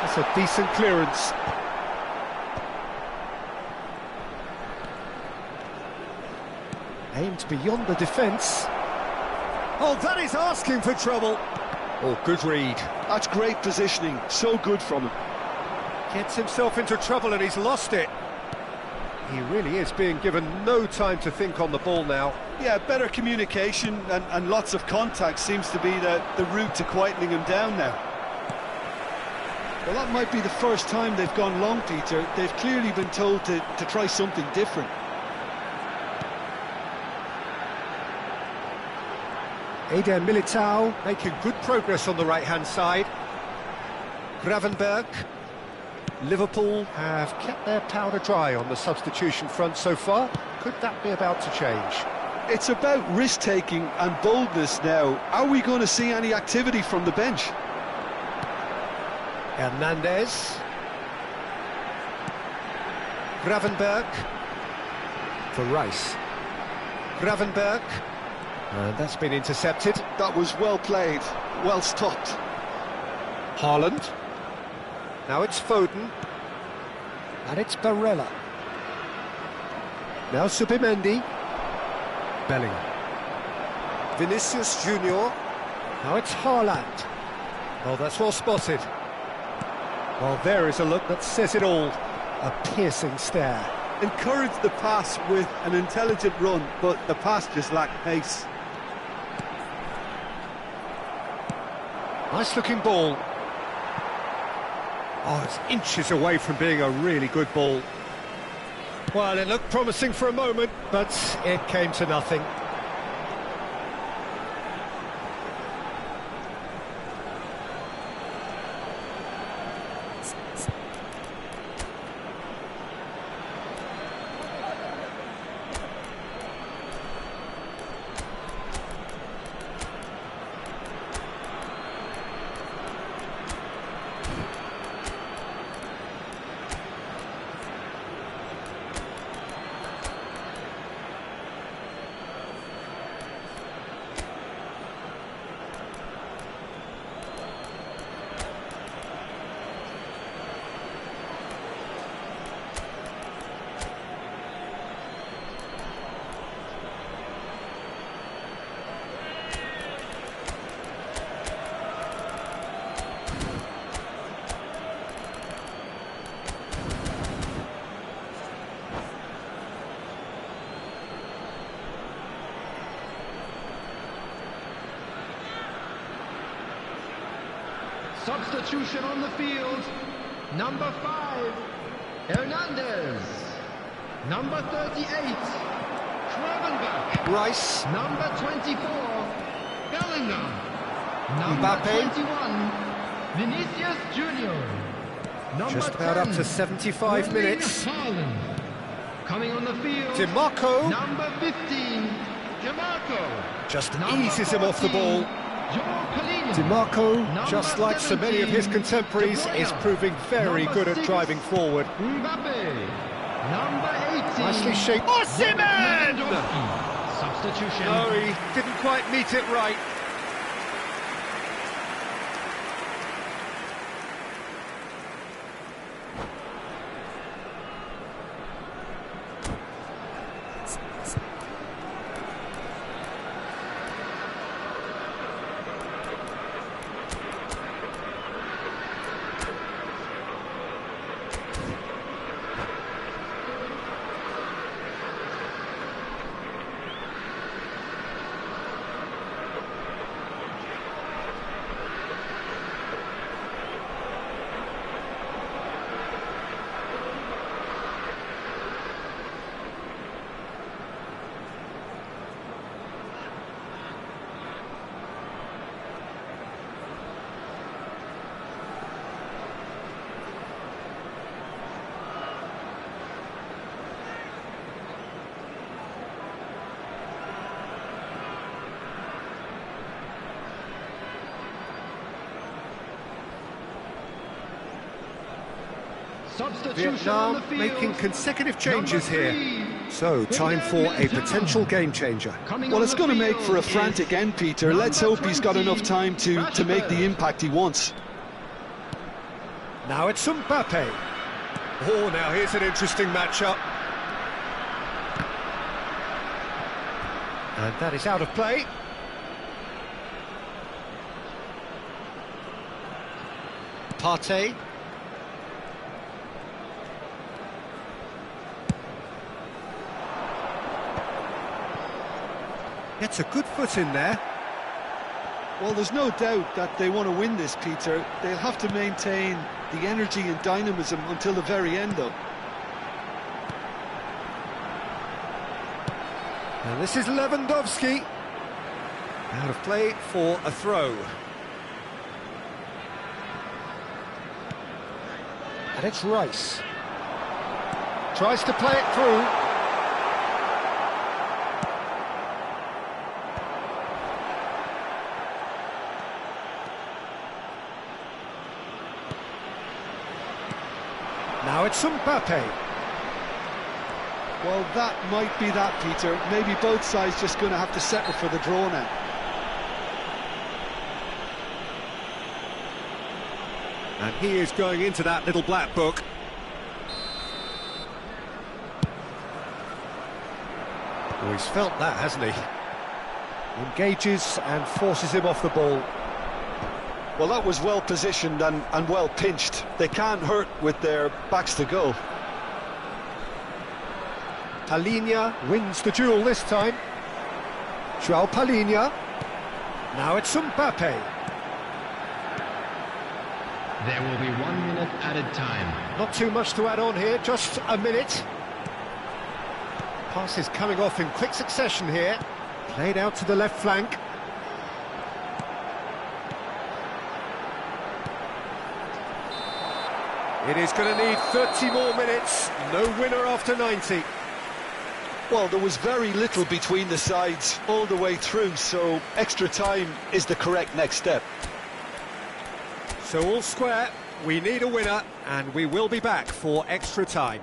That's a decent clearance. Aimed beyond the defence. Oh, that is asking for trouble. Oh, good read. That's great positioning, so good from him. Gets himself into trouble and he's lost it. He really is being given no time to think on the ball now. Yeah, better communication and lots of contact seems to be the route to quietening him down now. Well, that might be the first time they've gone long, Peter. They've clearly been told to try something different. Eder Militao making good progress on the right-hand side. Gravenberch. Liverpool have kept their powder dry on the substitution front so far. Could that be about to change? It's about risk-taking and boldness now. Are we going to see any activity from the bench? Hernandez. Gravenberch. For Rice. Gravenberch. And that's been intercepted. That was well played, well stopped. Haaland. Now it's Foden. And it's Barella. Now Subimendi. Bellingham. Vinicius Junior. Now it's Haaland. Oh, that's well spotted. Well, there is a look that says it all. A piercing stare. Encouraged the pass with an intelligent run, but the pass just lacked pace. Nice looking ball. Oh, it's inches away from being a really good ball. Well, it looked promising for a moment, but it came to nothing. Substitution on the field. Number 5, Hernandez. Number 38, Gravenberch. Rice. Number 24, Bellingham. Number Mbappe. 21, Vinicius Junior. Number Just about 10, up to 75 Erling minutes. Haaland. Coming on the field, DiMarco number 15, DiMarco. just Number eases him off the ball. 14, Joao Palhinha. DiMarco, just Number like so many of his 17, contemporaries, De Bruyne. is proving very Number good at 6, driving forward. Mbappe. Number 18, Nicely shaped. Osimhen! Lewandowski. Substitution. No, he didn't quite meet it right. Substitution on the Vietnam field. making consecutive changes Number here. 3, So, time for a potential game changer. Coming Well, on it's the going to make for a field frantic is end, Peter. Let's hope he's got number enough time to make the Rashford. impact he wants. Now it's Mbappe. Oh, now here's an interesting matchup. And that is out of play. Partey. Gets a good foot in there. Well, there's no doubt that they want to win this, Peter. They'll have to maintain the energy and dynamism until the very end, though. And this is Lewandowski. Out of play for a throw. And it's Rice. Tries to play it through. Now it's Mbappe. Well, that might be that, Peter. Maybe both sides just going to have to settle for the draw now. And he is going into that little black book. Oh, he's felt that, hasn't he? Engages and forces him off the ball. Well, that was well positioned and well pinched. They can't hurt with their backs to goal. Palhinha wins the duel this time. Joao Palhinha. Now it's Mbappe. There will be 1 minute added time. Not too much to add on here, just a minute. Pass is coming off in quick succession here. Played out to the left flank. It is going to need 30 more minutes. No winner after 90. Well, there was very little between the sides all the way through, so extra time is the correct next step. So all square, we need a winner, and we will be back for extra time.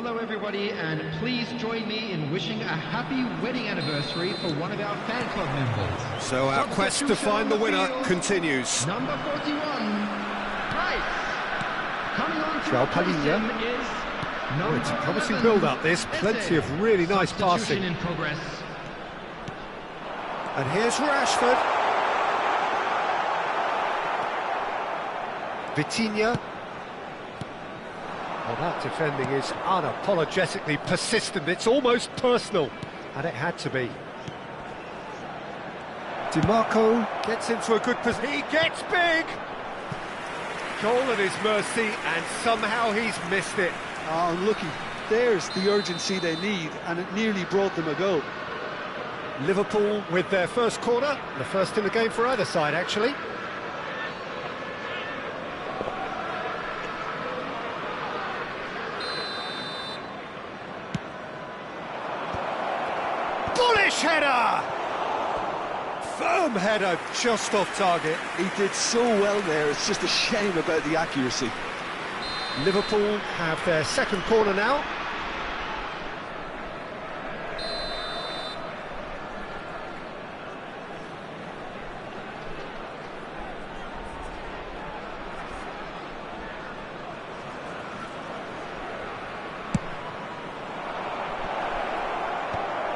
Hello everybody, and please join me in wishing a happy wedding anniversary for one of our fan club members. So our quest to find the winner continues. Number 41, Price. Coming on to João replace Palhinha. him is Oh, number it's a promising 11, build-up, this. Plenty of really nice Substitution passing. in progress. And here's Rashford. Vitinha. Well, that defending is unapologetically persistent. It's almost personal. And it had to be. DiMarco gets into a good position. He gets big! Goal at his mercy, and somehow he's missed it. Oh, unlucky. There's the urgency they need, and it nearly brought them a goal. Liverpool with their first corner. The first in the game for either side, actually. Bullish header! Firm header, just off target. He did so well there, it's just a shame about the accuracy. Liverpool have their second corner now.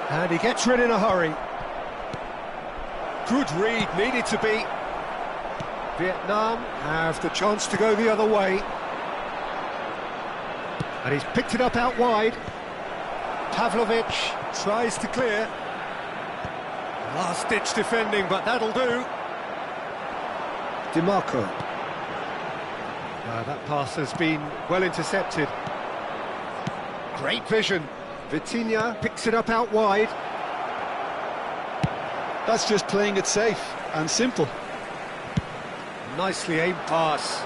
And he gets rid in a hurry. Good read, needed to be. Vietnam have the chance to go the other way. And he's picked it up out wide. Pavlovic tries to clear. Last-ditch defending, but that'll do. DiMarco. That pass has been well intercepted. Great vision. Vitinha picks it up out wide. That's just playing it safe and simple. Nicely aimed pass.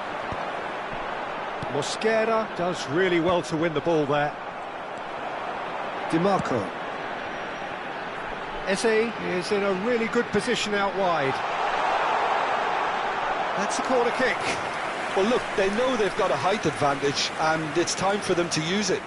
Mosquera does really well to win the ball there. DiMarco. Eze is in a really good position out wide. That's a corner kick. Well, look, they know they've got a height advantage, and it's time for them to use it.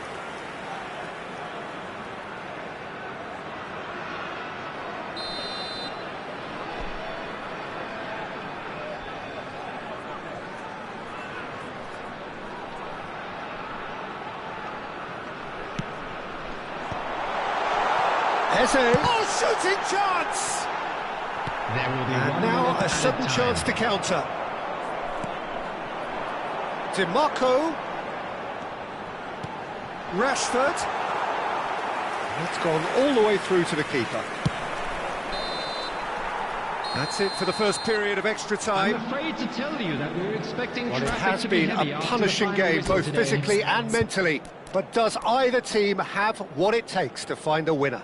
Eze. Oh, shooting chance! There will be And one now minute a added sudden time. chance to counter. DiMarco. Rashford. It's gone all the way through to the keeper. That's it for the first period of extra I'm time. afraid to tell you that we're expecting Well, it traffic has to be been heavy a after the punishing final game, whistle both today. physically and mentally. But does either team have what it takes to find a winner?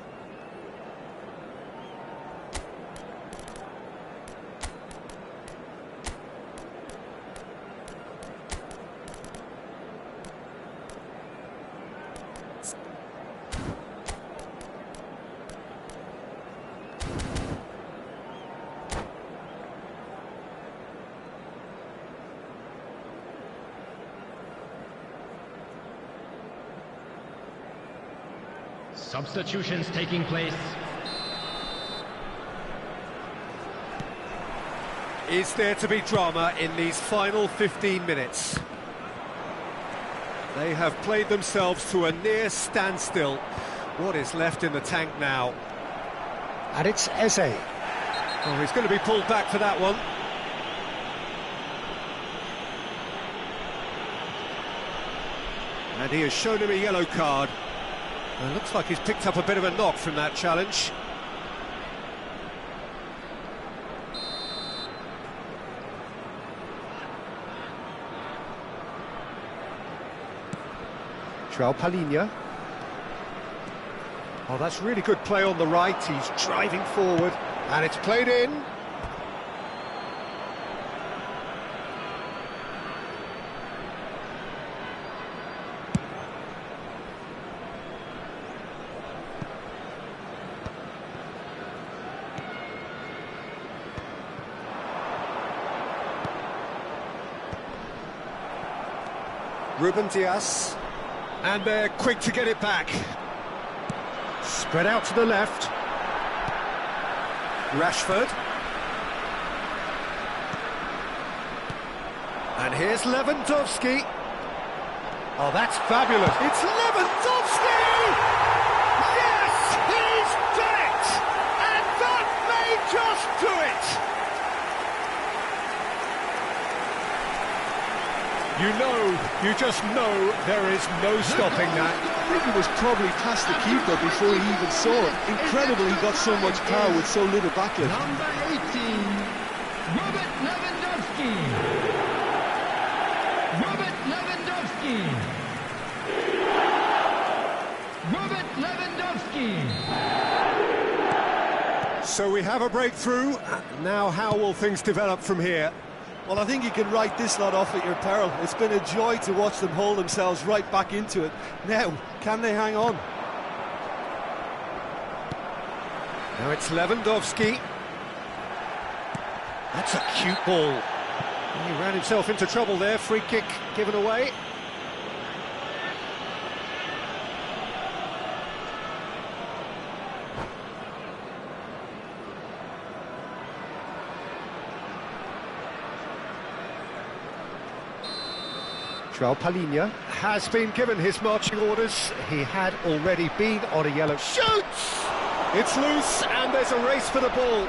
Substitutions taking place. Is there to be drama in these final 15 minutes? They have played themselves to a near standstill. What is left in the tank now? And it's Eze. Oh, he's going to be pulled back for that one. And he has shown him a yellow card. And it looks like he's picked up a bit of a knock from that challenge. João Palhinha. Oh, that's really good play on the right. He's driving forward, and it's played in. Ruben Dias. And they're quick to get it back. Spread out to the left. Rashford. And here's Lewandowski. Oh, that's fabulous. It's Lewandowski! Yes, he's done it! And that may just do it! You just know there is no stopping that. I think it was probably past the keeper before he even saw it. Incredible he got so much power with so little backlift. Number 18, Robert Lewandowski. Robert Lewandowski. Robert Lewandowski. So we have a breakthrough. Now how will things develop from here? Well, I think you can write this lot off at your peril. It's been a joy to watch them hold themselves right back into it. Now, can they hang on? Now it's Lewandowski. That's a cute ball. He ran himself into trouble there. Free kick given away. João Palhinha has been given his marching orders. He had already been on a yellow. Shoots! It's loose and there's a race for the ball.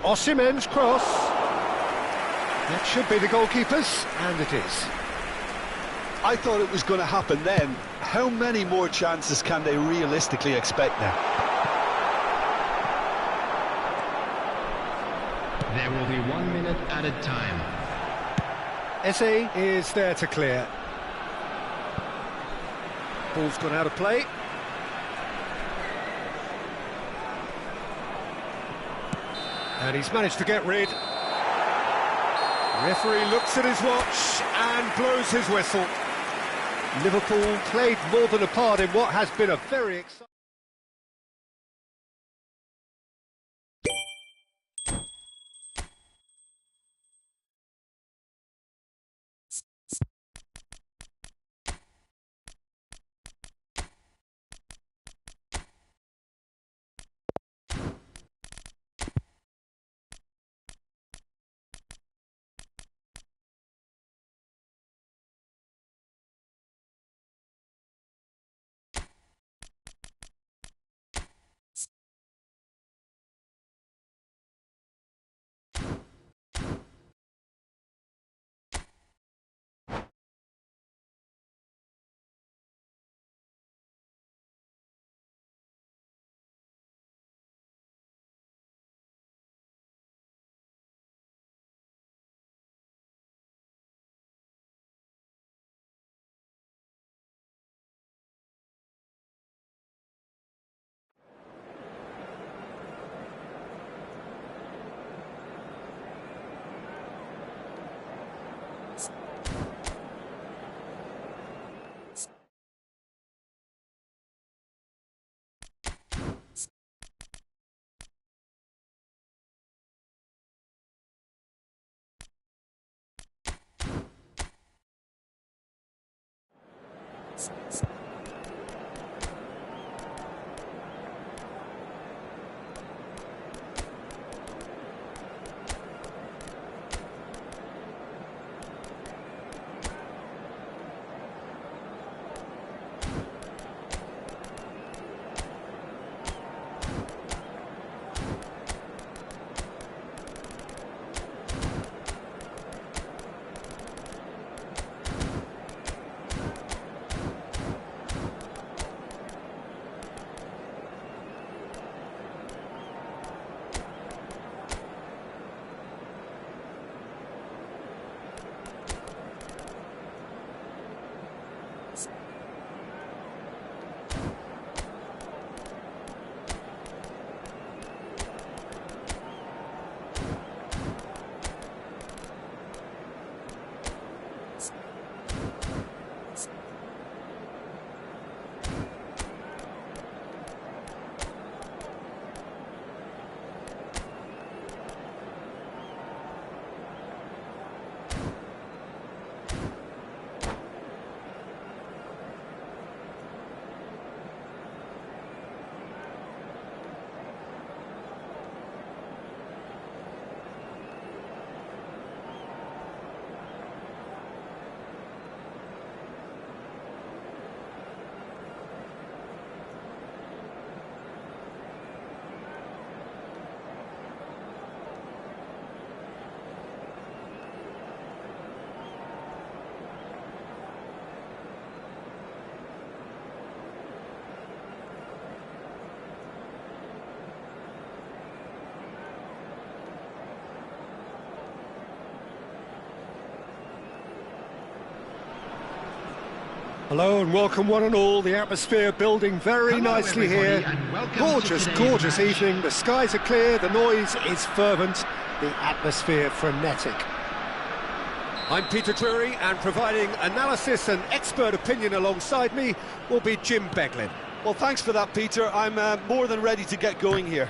Osimhen's cross. That should be the goalkeeper's, and it is. I thought it was going to happen then. How many more chances can they realistically expect now? There will be 1 minute added time. Eze is there to clear. Ball's gone out of play. And he's managed to get rid. Referee looks at his watch and blows his whistle. Liverpool played more than a part in what has been a very exciting... Hello and welcome one and all. The atmosphere building very nicely here. Gorgeous, gorgeous evening. The skies are clear, the noise is fervent, the atmosphere frenetic. I'm Peter Drury, and providing analysis and expert opinion alongside me will be Jim Beglin. Well, thanks for that, Peter. I'm more than ready to get going here.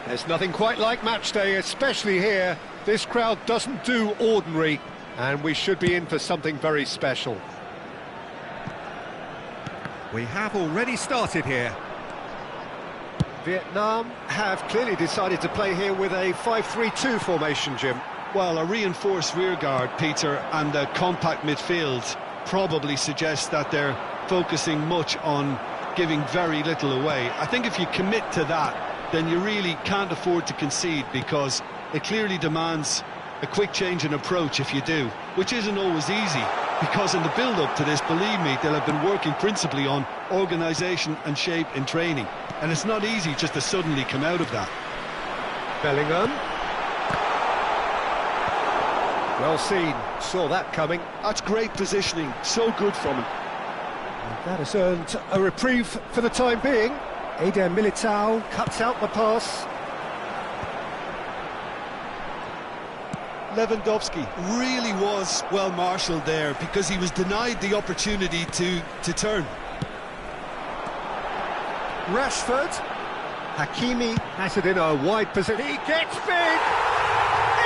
There's nothing quite like match day, especially here. This crowd doesn't do ordinary, and we should be in for something very special. We have already started here. Vietnam have clearly decided to play here with a 5-3-2 formation, Jim. Well, a reinforced rearguard, Peter, and a compact midfield probably suggests that they're focusing much on giving very little away. I think if you commit to that, then you really can't afford to concede, because it clearly demands a quick change in approach if you do, which isn't always easy, because in the build-up to this, believe me, they'll have been working principally on organisation and shape in training, and it's not easy just to suddenly come out of that. Bellingham. Well seen, saw that coming. That's great positioning, so good from him. And that has earned a reprieve for the time being. Eder Militao cuts out the pass. Lewandowski really was well marshalled there, because he was denied the opportunity to turn. Rashford. Hakimi has it in a wide position. He gets big!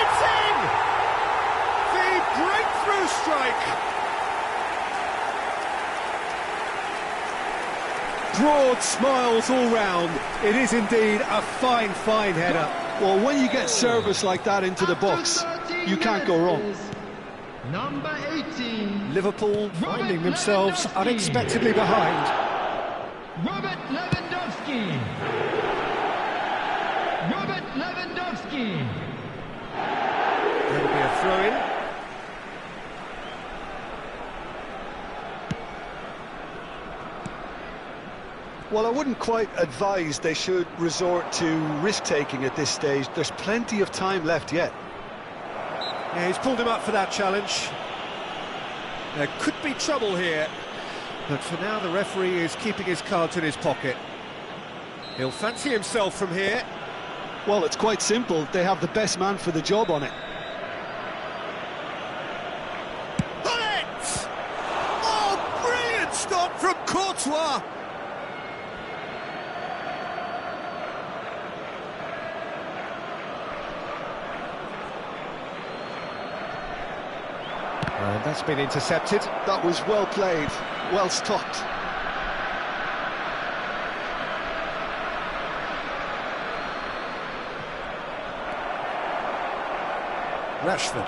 It's in! The breakthrough strike! Broad smiles all round. It is indeed a fine, fine header. Well, when you get service like that into the box, you can't go wrong. Number 18. Liverpool finding themselves unexpectedly behind. Robert Lewandowski. Robert Lewandowski. There'll be a throw-in. Well, I wouldn't quite advise they should resort to risk-taking at this stage. There's plenty of time left yet. Yeah, he's pulled him up for that challenge. There could be trouble here, but for now the referee is keeping his cards in his pocket. He'll fancy himself from here. Well, it's quite simple. They have the best man for the job on it. Bullet! Oh, brilliant stop from Courtois! And that's been intercepted. That was well played, well stopped. Rashford.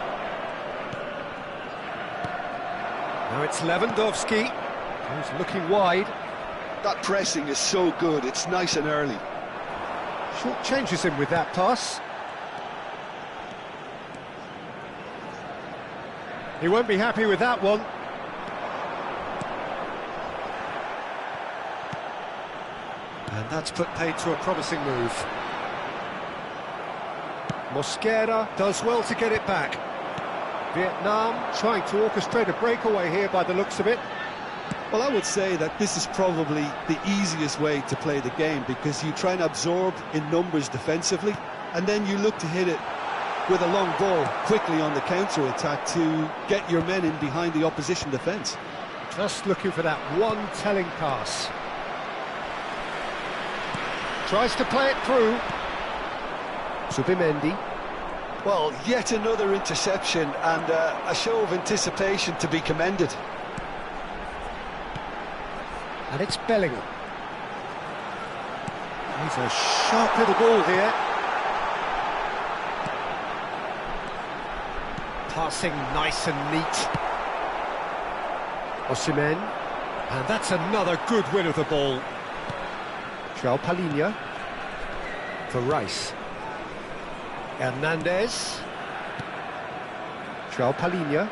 Now it's Lewandowski. He's looking wide. That pressing is so good, it's nice and early. Short changes him with that pass. He won't be happy with that one. And that's put paid to a promising move. Mosquera does well to get it back. Vietnam trying to orchestrate a breakaway here by the looks of it. Well, I would say that this is probably the easiest way to play the game, because you try and absorb in numbers defensively, and then you look to hit it with a long ball quickly on the counter-attack to get your men in behind the opposition defence. Just looking for that one telling pass. Tries to play it through. Zubimendi. Well, yet another interception, and a show of anticipation to be commended. And it's Bellingham. He's a sharp little ball here. Passing nice and neat. Osimhen. And that's another good win of the ball. João Palhinha. For Rice. Hernandez. João Palhinha.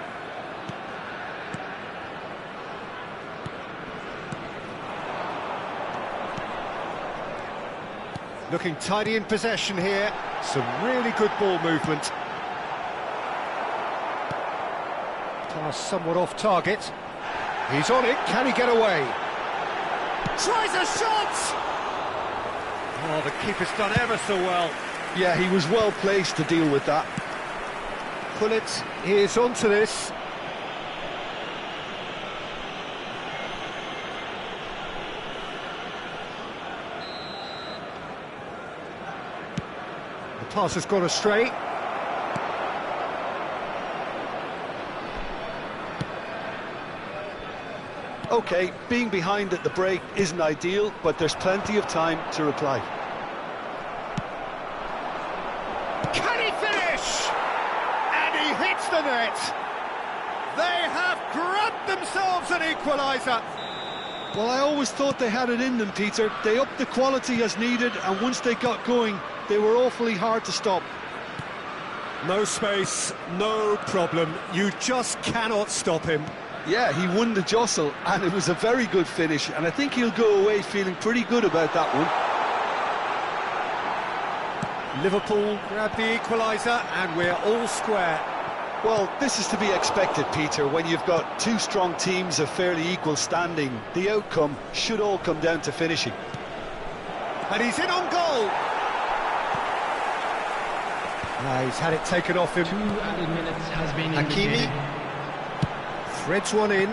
Looking tidy in possession here. Some really good ball movement. Pass somewhat off target. He's on it, can he get away? Tries a shot! Oh, the keeper's done ever so well. Yeah, he was well placed to deal with that. Gullit is onto this. The pass has gone astray. OK, being behind at the break isn't ideal, but there's plenty of time to reply. Can he finish? And he hits the net. They have grabbed themselves an equaliser. Well, I always thought they had it in them, Peter. They upped the quality as needed, and once they got going, they were awfully hard to stop. No space, no problem. You just cannot stop him. Yeah, he won the jostle, and it was a very good finish, and I think he'll go away feeling pretty good about that one. Liverpool grab the equaliser, and we're all square. Well, this is to be expected, Peter. When you've got two strong teams of fairly equal standing, the outcome should all come down to finishing. And he's in on goal! He's had it taken off him. 2 added minutes has been Hakimi indicated. threads one in.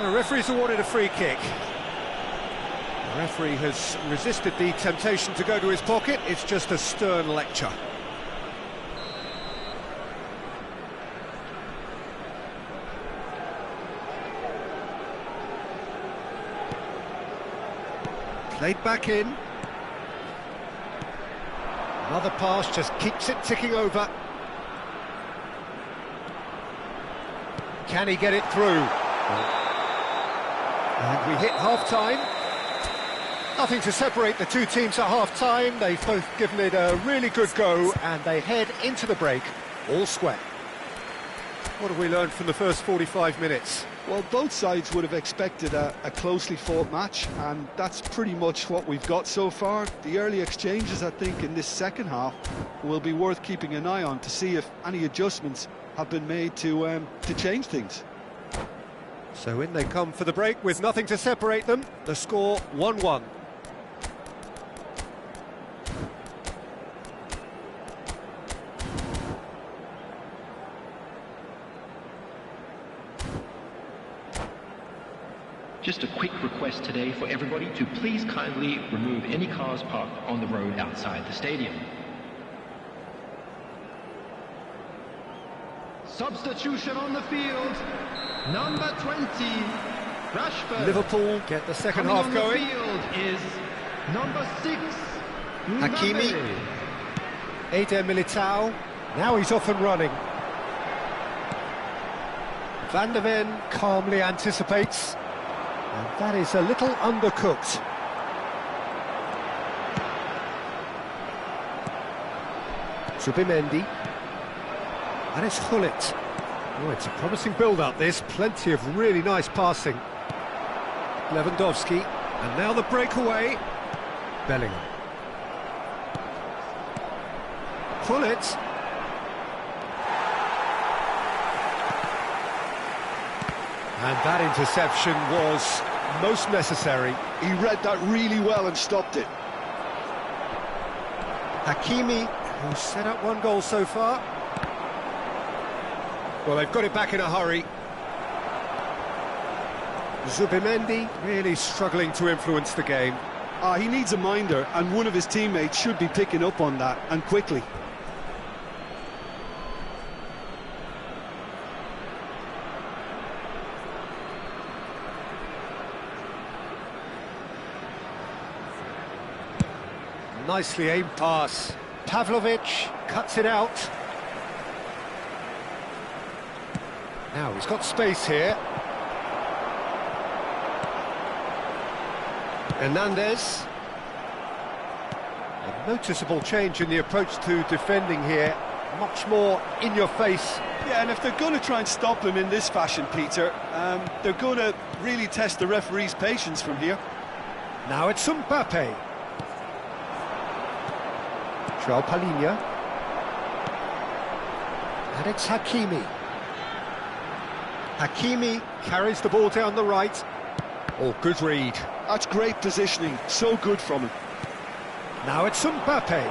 The referee's awarded a free kick. The referee has resisted the temptation to go to his pocket. It's just a stern lecture. Played back in. Another pass just keeps it ticking over. Can he get it through? And we hit half-time. Nothing to separate the two teams at half-time. They've both given it a really good go, and they head into the break all square. What have we learned from the first 45 minutes? Well, both sides would have expected a closely fought match, and that's pretty much what we've got so far. The early exchanges, I think, in this second half will be worth keeping an eye on to see if any adjustments have been made to change things. So in they come for the break with nothing to separate them. The score 1-1. Just a quick request today for everybody to please kindly remove any cars parked on the road outside the stadium. Substitution on the field, number 20, Rashford. Liverpool get the second Coming half on going. the field is number 6, Hakimi. Mbappe. Eder Militao. Now he's off and running. Van de Ven calmly anticipates. And that is a little undercooked. Zubimendi. And it's Gullit. Oh, it's a promising build-up, this. Plenty of really nice passing. Lewandowski. And now the breakaway. Bellingham. Gullit. And that interception was most necessary. He read that really well and stopped it. Hakimi, who's set up one goal so far. Well, they've got it back in a hurry. Zubimendi really struggling to influence the game. He needs a minder, and one of his teammates should be picking up on that, and quickly. Nicely aimed pass. Pavlovic cuts it out. Now he's got space here. Hernandez. A noticeable change in the approach to defending here. Much more in your face. Yeah, and if they're going to try and stop him in this fashion, Peter, they're going to really test the referee's patience from here. Now it's Mbappe. João Palhinha. And it's Hakimi. Hakimi carries the ball down the right. Oh, good read. That's great positioning, so good from him. Now it's Mbappe.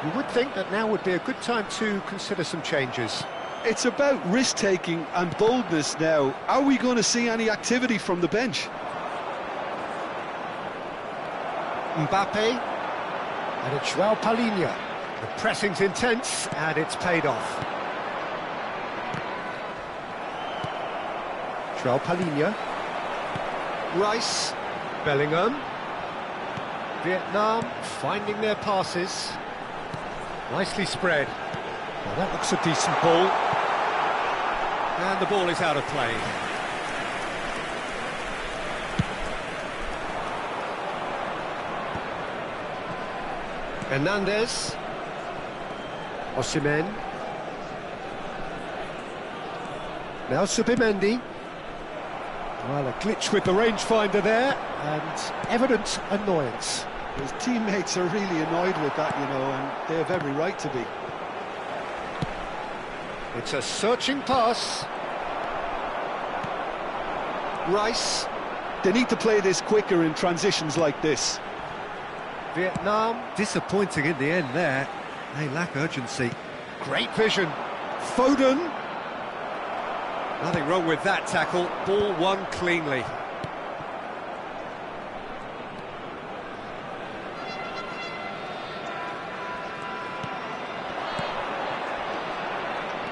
You would think that now would be a good time to consider some changes. It's about risk-taking and boldness now. Are we going to see any activity from the bench? Mbappe, and it's João Palhinha. The pressing's intense, and it's paid off. João Palhinha. Rice. Bellingham. Vietnam finding their passes. Nicely spread. Well, that looks a decent ball. And the ball is out of play. Hernandez. Osimhen. Now Subimendi. Well, a glitch with the rangefinder there, and evident annoyance. His teammates are really annoyed with that, you know, and they have every right to be. It's a searching pass. Rice. They need to play this quicker in transitions like this. Vietnam. Disappointing in the end there. They lack urgency. Great vision. Foden. Nothing wrong with that tackle. Ball won cleanly.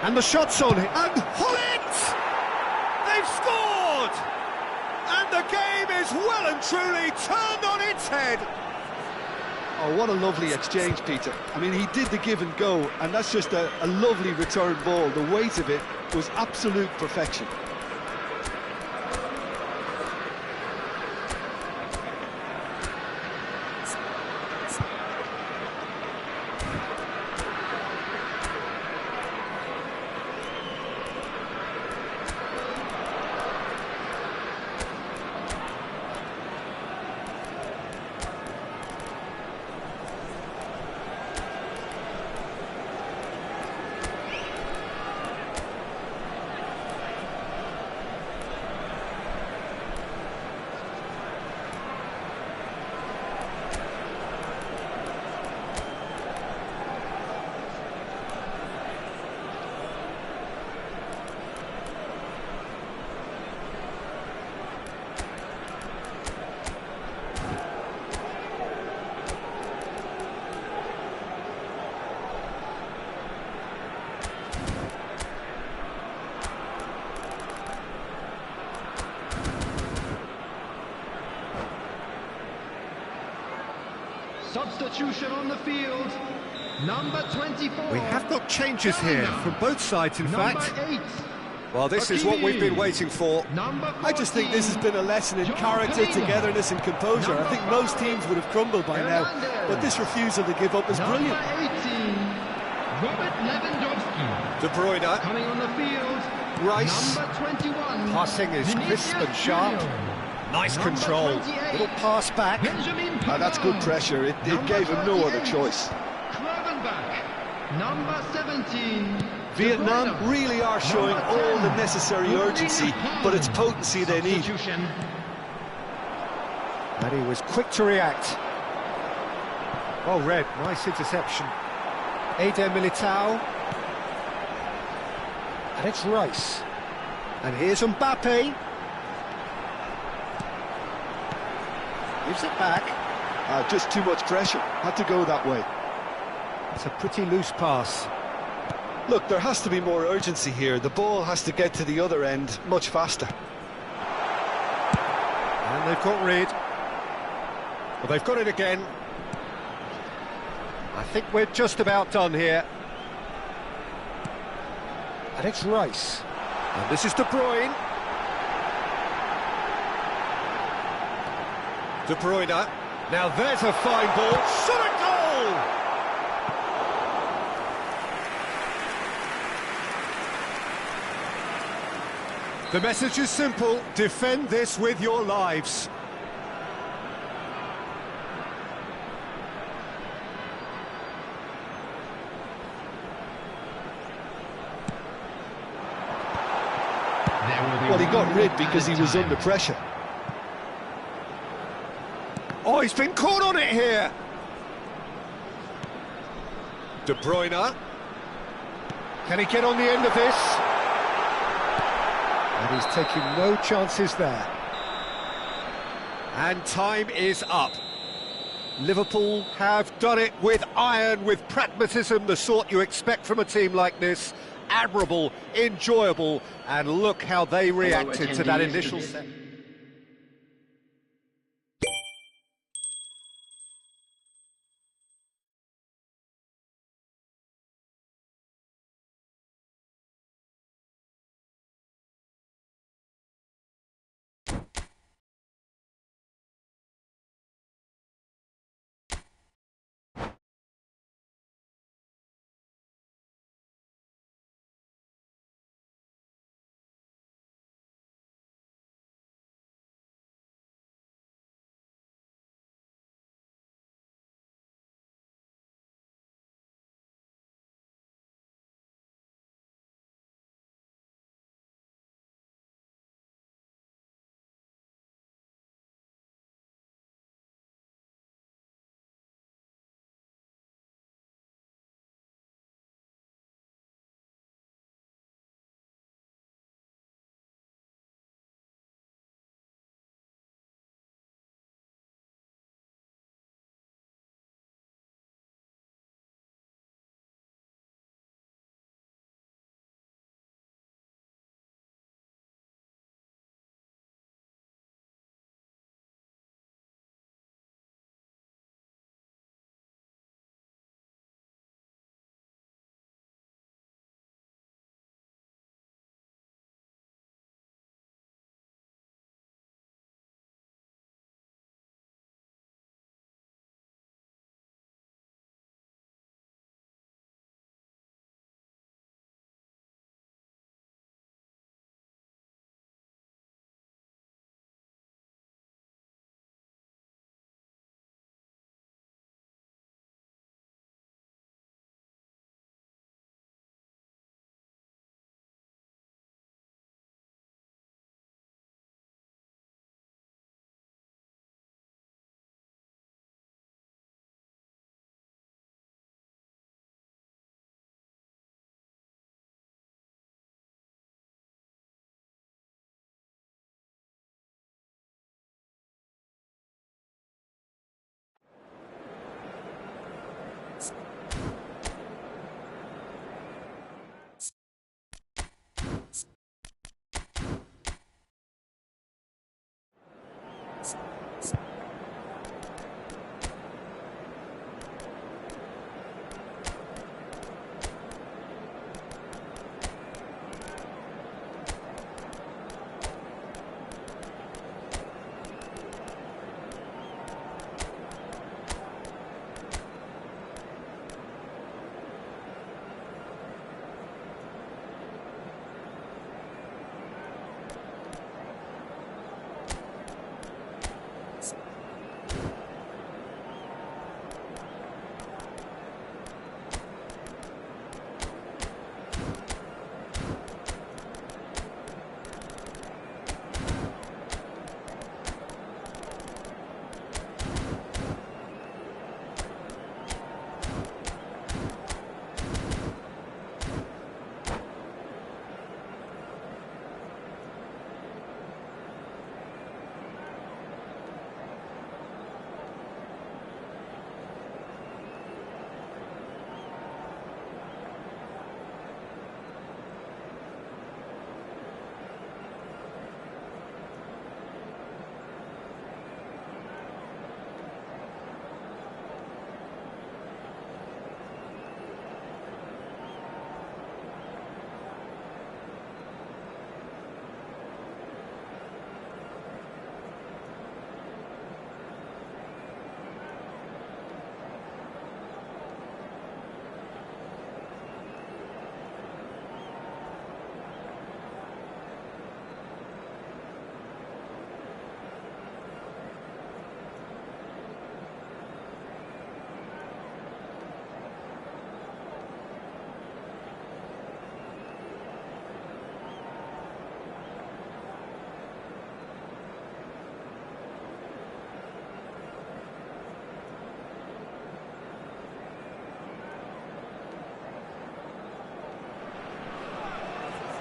And the shot's on it. And Hullet! They've scored! And the game is well and truly turned on its head. Oh, what a lovely exchange, Peter. I mean, he did the give and go, and that's just a lovely return ball. The weight of it was absolute perfection. Substitution on the field. Number 24. We have got changes here from both sides, in fact. Number 8. Well, this is what we've been waiting for. Number 14. I just think this has been a lesson in João character, Palhinha. togetherness and composure. I think most teams would have crumbled by now, but this refusal to give up is brilliant. Number 18. Robert Lewandowski. De Bruyne. Coming on the field. Rice. Number 21. Passing is crisp and sharp. Nice Number control. 28. Little pass back. Benjamin That's good pressure. It gave him no other choice. Klovenbach. Number 17. Vietnam De Bruyne. really are showing Number all 10. the necessary urgency, but it's potency they need. Substitution. And he was quick to react. Well read, nice interception. Eder Militao. And it's Rice. And here's Mbappe. Gives it back. Just too much pressure. Had to go that way. It's a pretty loose pass. Look, there has to be more urgency here. The ball has to get to the other end much faster. And they've got rid. Well, they've got it again. I think we're just about done here. And it's Rice. And this is De Bruyne. De Bruyne. Now there's a fine ball. Shot a goal! The message is simple. Defend this with your lives. Well, he got rid because he was under pressure. Oh, he's been caught on it here. De Bruyne. Can he get on the end of this? And he's taking no chances there. And time is up. Liverpool have done it with iron, with pragmatism, the sort you expect from a team like this. Admirable, enjoyable, and look how they reacted to that initial set.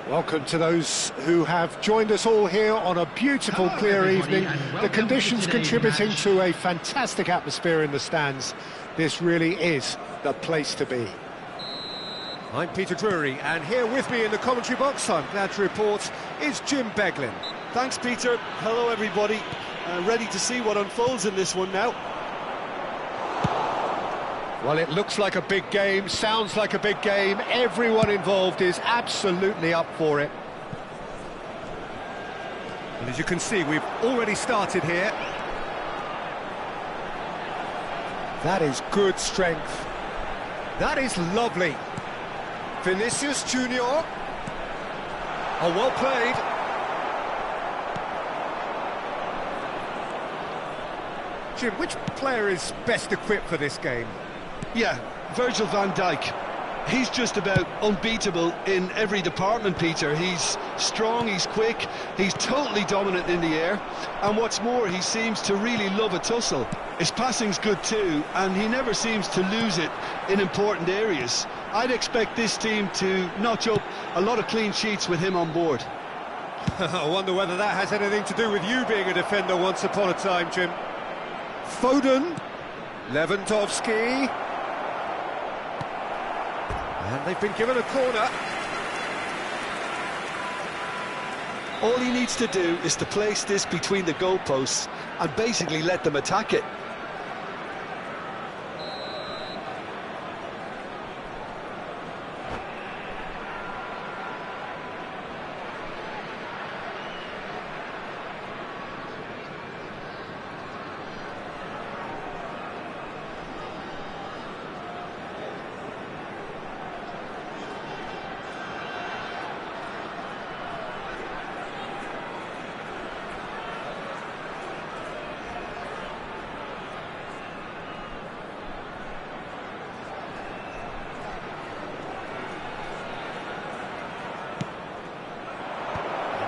Welcome to those who have joined us all here on a beautiful, Hello, clear everybody, evening. and The welcome conditions to today's contributing match. to a fantastic atmosphere in the stands. This really is the place to be. I'm Peter Drury, and here with me in the commentary box, I'm glad to report, is Jim Beglin. Thanks, Peter. Hello, everybody. Ready to see what unfolds in this one now. Well, it looks like a big game, sounds like a big game. Everyone involved is absolutely up for it. And as you can see, we've already started here. That is good strength. That is lovely. Vinicius Junior. Oh, well played. Jim, which player is best equipped for this game? Yeah, Virgil van Dijk. He's just about unbeatable in every department, Peter. He's strong, he's quick, he's totally dominant in the air, and what's more, he seems to really love a tussle. His passing's good too, and he never seems to lose it in important areas. I'd expect this team to notch up a lot of clean sheets with him on board. I wonder whether that has anything to do with you being a defender once upon a time, Jim. Foden, Lewandowski, and they've been given a corner. All he needs to do is to place this between the goalposts and basically let them attack it.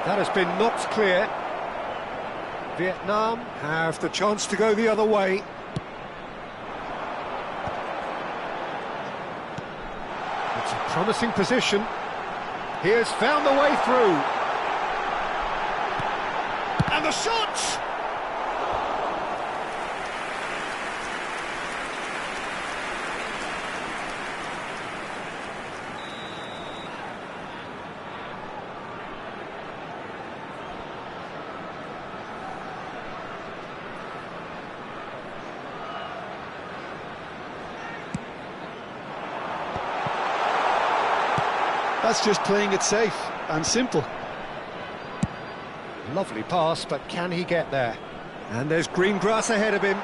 That has been knocked clear. Vietnam have the chance to go the other way. It's a promising position. He has found the way through. And the shot! That's just playing it safe and simple. Lovely pass, but can he get there? And there's green grass ahead of him.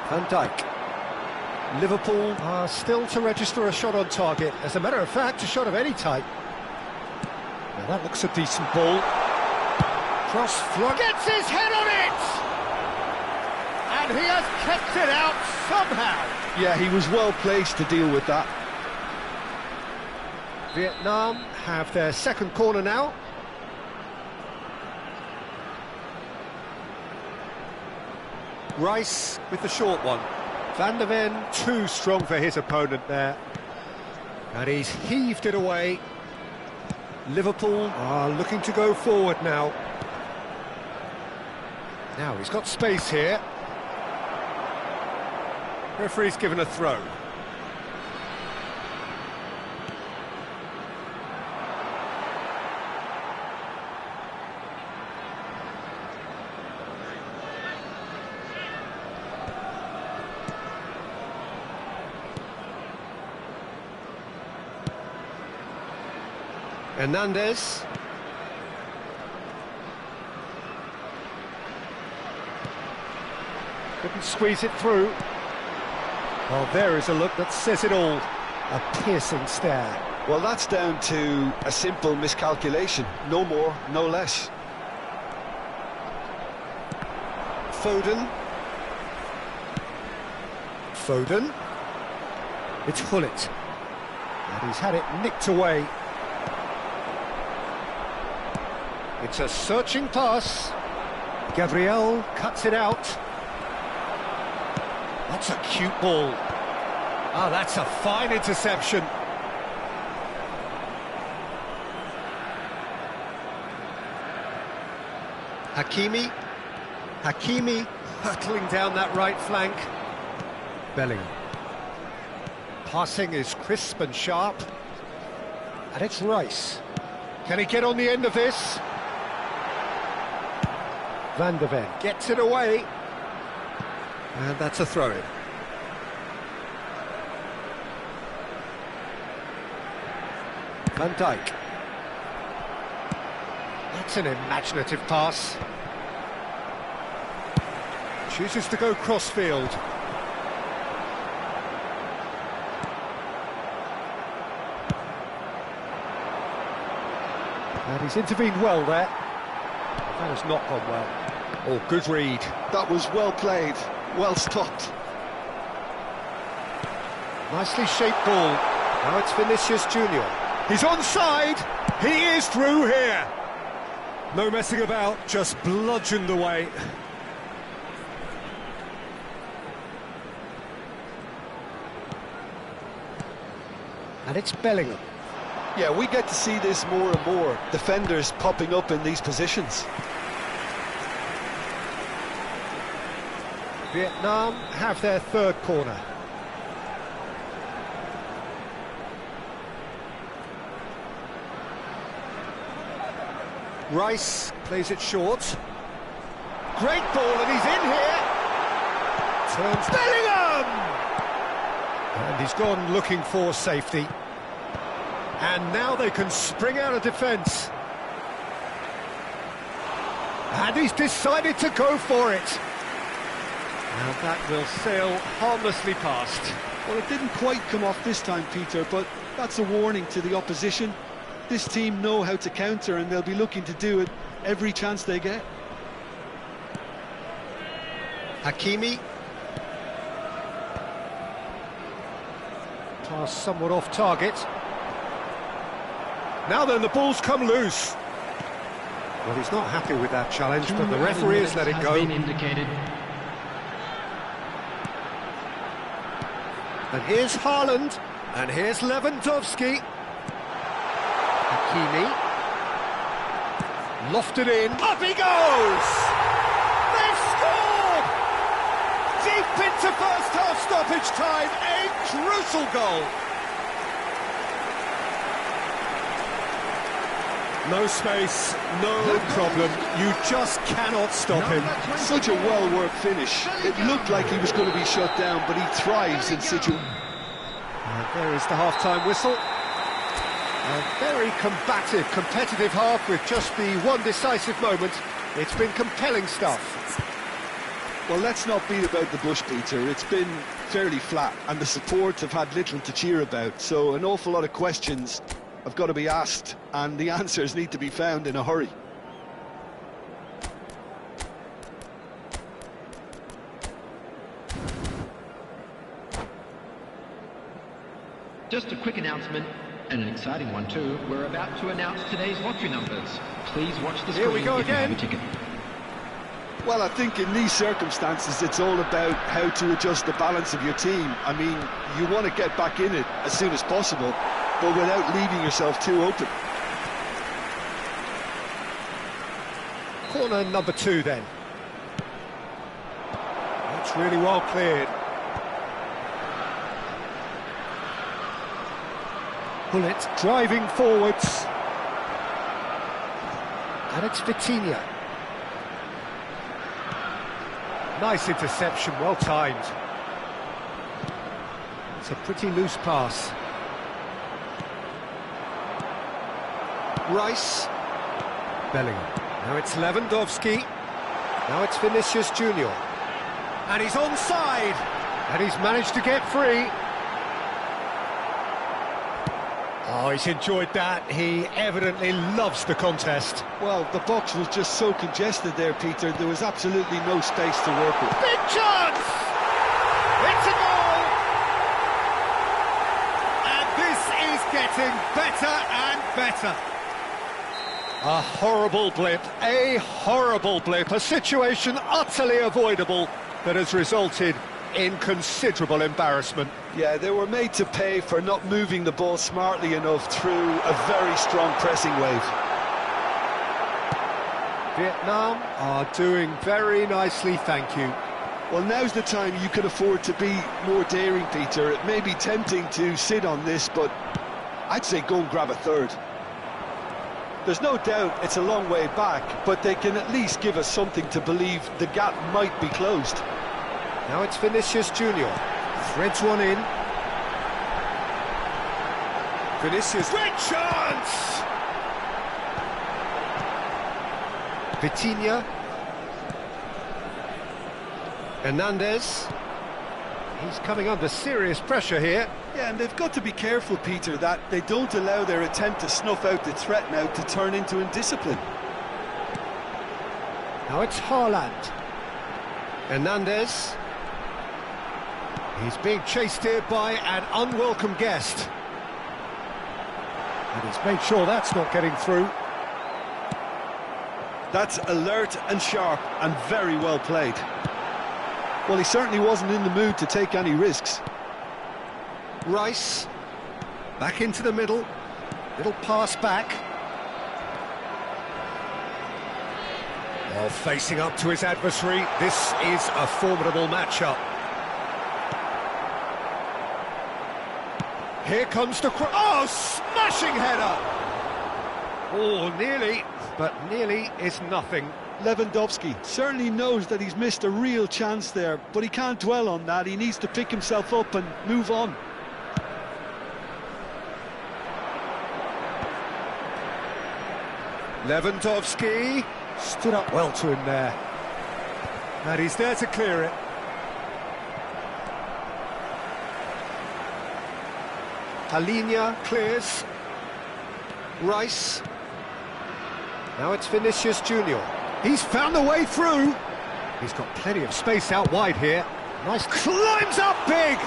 Van Dijk. Liverpool are still to register a shot on target. As a matter of fact, a shot of any type. Now that looks a decent ball. Cross flung. Gets his head on it! And he has kept it out somehow. Yeah, he was well placed to deal with that. Vietnam have their second corner now. Rice with the short one. Van der Ven too strong for his opponent there. And he's heaved it away. Liverpool are looking to go forward now. Now he's got space here. Referee's given a throw. Hernandez. Couldn't squeeze it through. Well, there is a look that says it all. A piercing stare. Well, that's down to a simple miscalculation. No more, no less. Foden. Foden. It's Hullet. And he's had it nicked away. It's a searching pass. Gabriel cuts it out. That's a cute ball. Ah, that's a fine interception. Hakimi. Hakimi hurtling down that right flank. Bellingham. Passing is crisp and sharp. And it's Rice. Can he get on the end of this? Van de Ven gets it away. And that's a throw-in. Van Dijk. That's an imaginative pass. Chooses to go crossfield. And he's intervened well there. That has not gone well. Oh, good read. That was well played, well stopped. Nicely shaped ball. Now it's Vinicius Junior. He's onside. He is through here. No messing about, just bludgeoned away. And it's Bellingham. Yeah, we get to see this more and more. Defenders popping up in these positions. Vietnam have their third corner. Rice plays it short. Great ball, and he's in here. Turns Bellingham! And he's gone looking for safety. And now they can spring out of defence. And he's decided to go for it. Now that will sail harmlessly past. Well, it didn't quite come off this time, Peter, but that's a warning to the opposition. This team know how to counter, and they'll be looking to do it every chance they get. Hakimi. Pass somewhat off target. Now then, the ball's come loose. Well, he's not happy with that challenge, but the referee has let it go. And here's Haaland, and here's Lewandowski. Hakimi. Lofted in. Up he goes! They've scored! Deep into first half stoppage time, a crucial goal. No space, no problem. You just cannot stop him. Such a well-worked finish. It looked like he was going to be shut down, but he thrives in situations. There is the half-time whistle. A very combative, competitive half with just the one decisive moment. It's been compelling stuff. Well, let's not beat about the bush, Peter. It's been fairly flat, and the support have had little to cheer about. So an awful lot of questions have got to be asked, and the answers need to be found in a hurry. Just a quick announcement, and an exciting one too. We're about to announce today's lottery numbers. Please watch the screen Here we go if you have again. a ticket. Well, I think in these circumstances, it's all about how to adjust the balance of your team. I mean, you want to get back in it as soon as possible, but without leaving yourself too open. Corner number 2 then. That's really well cleared. Bullet driving forwards. And it's Vitinha. Nice interception, well timed. It's a pretty loose pass. Rice. Bellingham. Now it's Lewandowski. Now it's Vinicius Junior. And he's onside. And he's managed to get free. Oh, he's enjoyed that. He evidently loves the contest. Well, the box was just so congested there, Peter. There was absolutely no space to work with. Big chance! It's a goal! And this is getting better and better. A horrible blip, a situation utterly avoidable that has resulted in considerable embarrassment. Yeah, they were made to pay for not moving the ball smartly enough through a very strong pressing wave. Vietnam are doing very nicely, thank you. Well, now's the time you can afford to be more daring, Peter. It may be tempting to sit on this, but I'd say go and grab a third. There's no doubt it's a long way back, but they can at least give us something to believe the gap might be closed. Now it's Vinicius Junior. Threads one in. Vinicius, great chance! Vitinha. Hernandez. He's coming under serious pressure here. Yeah, and they've got to be careful, Peter, that they don't allow their attempt to snuff out the threat now to turn into indiscipline. Now it's Haaland. Hernandez. He's being chased here by an unwelcome guest. And he's made sure that's not getting through. That's alert and sharp and very well played. Well, he certainly wasn't in the mood to take any risks. Rice, back into the middle, little pass back. While facing up to his adversary, this is a formidable matchup. Here comes the cross. Oh, smashing header! Oh, nearly, but nearly is nothing. Lewandowski certainly knows that he's missed a real chance there, but he can't dwell on that. He needs to pick himself up and move on. Lewandowski stood up well to him there. And he's there to clear it. Palhinha clears. Rice. Now it's Vinicius Junior. He's found the way through. He's got plenty of space out wide here. Nice, climbs up big.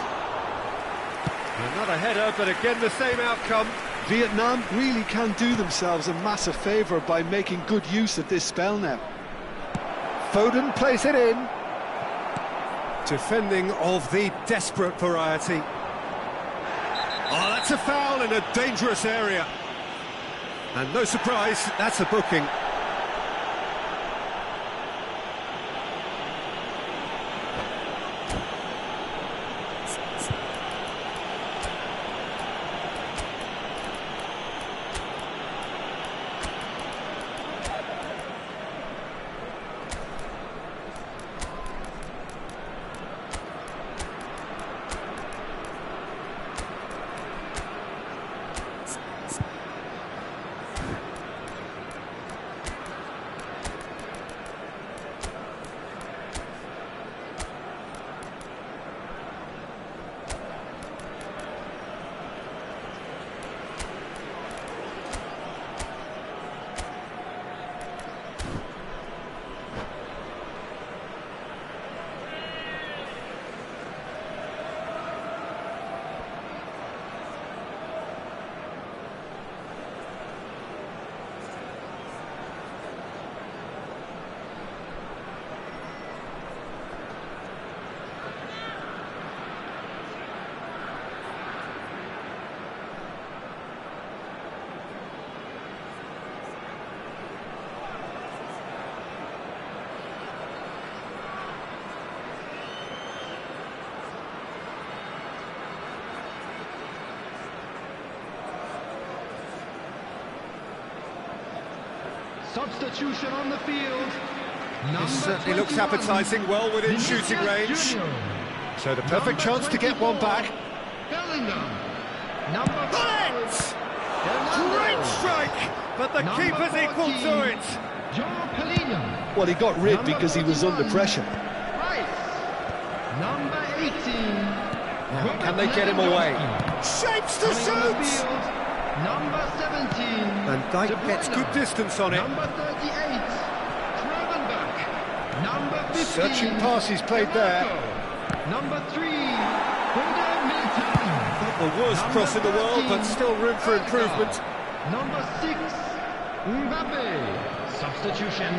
Another header, but again the same outcome. Vietnam really can do themselves a massive favour by making good use of this spell now. Foden plays it in. Defending of the desperate variety. Oh, that's a foul in a dangerous area. And no surprise, that's a booking. Substitution on the field. This certainly looks appetising, well within shooting range. So the perfect chance to get one back. Bellingham. Bullet! Great strike, but the keeper's equal to it. João Palhinha. Well, he got rid because he was under pressure. Rice. Number 18. Now, can they get him away? Shapes to shoot! Number 17. And Dijk gets good distance on it. Number 38. Gravenberch. Number 15. Searching passes played there. Number 3. Militao. Not the worst cross in the world, but still room for improvement. Number 6. Mbappe. Substitution.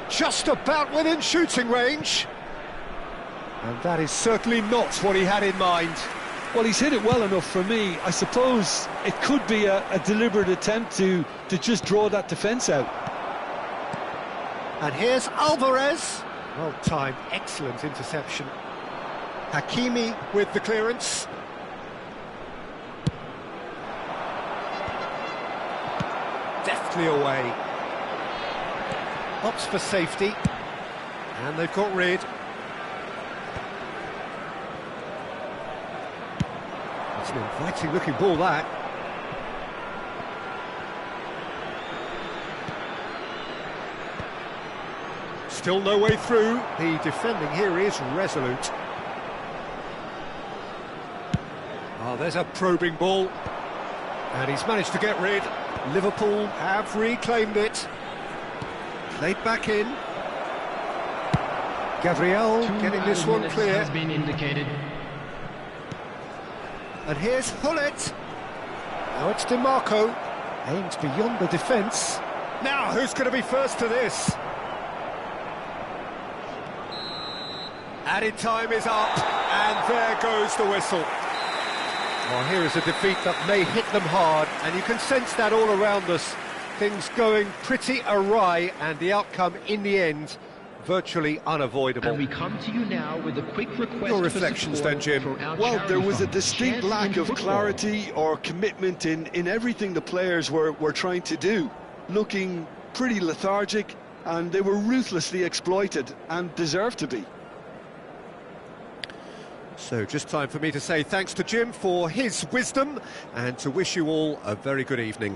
Just about within shooting range. And that is certainly not what he had in mind. Well, he's hit it well enough for me. I suppose it could be a deliberate attempt to just draw that defence out. And here's Alvarez. Well timed, excellent interception. Hakimi with the clearance. Deftly away. Opts for safety. And they've got rid. It's an inviting looking ball, that. Still no way through. The defending here is resolute. Oh, there's a probing ball. And he's managed to get rid. Liverpool have reclaimed it. Played back in. Gabriel getting this one clear. Has been indicated. And here's Hullet. Now it's DiMarco. Aimed beyond the defence. Now who's going to be first to this? Added time is up, and there goes the whistle. Well, here is a defeat that may hit them hard, and you can sense that all around us. Things going pretty awry, and the outcome in the end virtually unavoidable. And we come to you now with a quick request. Your reflections then, Jim. Well, there was a distinct lack of clarity or commitment in everything the players were trying to do. Looking pretty lethargic, and they were ruthlessly exploited, and deserved to be. So just time for me to say thanks to Jim for his wisdom, and to wish you all a very good evening.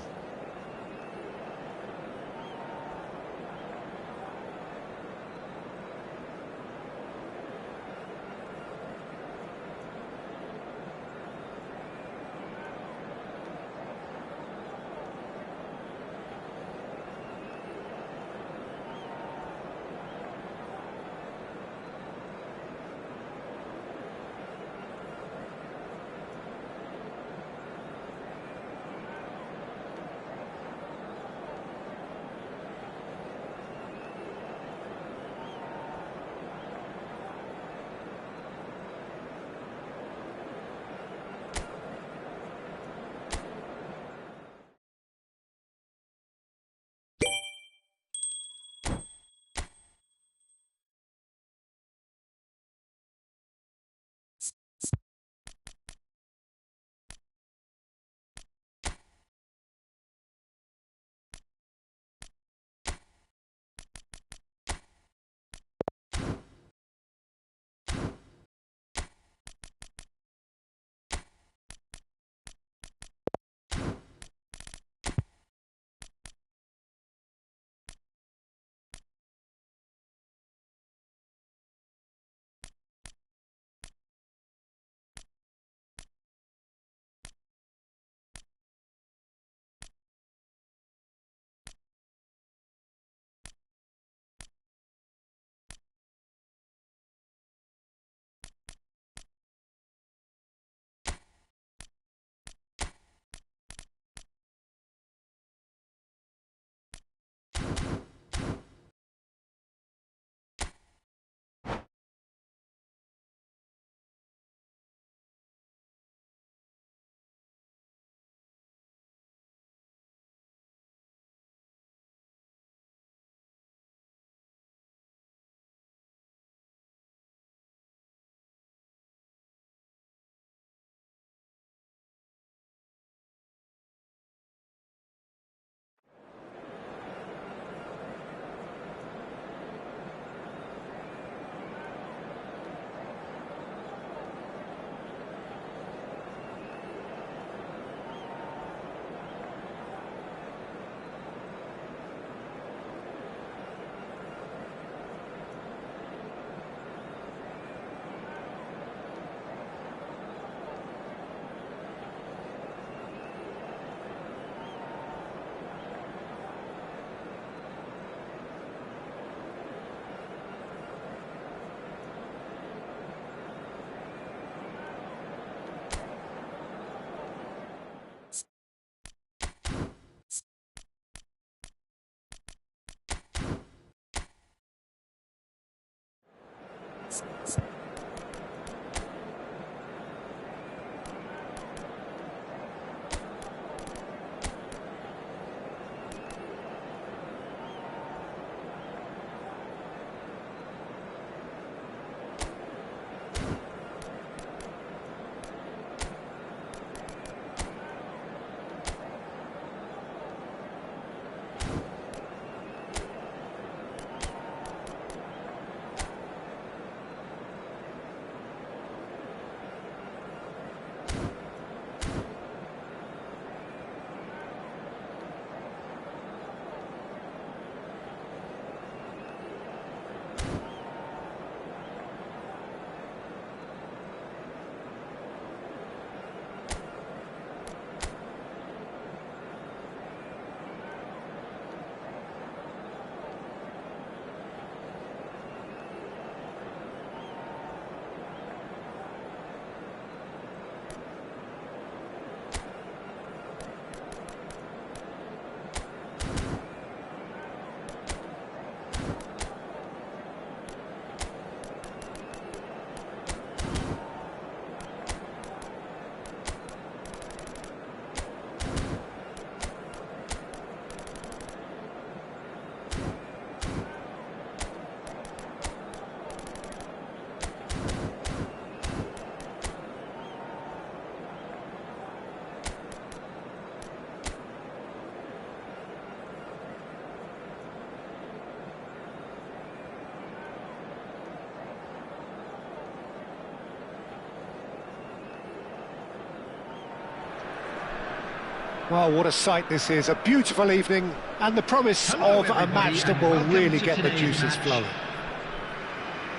Well, what a sight this is, a beautiful evening, and the promise Hello, of a everybody, match that and will welcome really to get the today's juices match. flowing.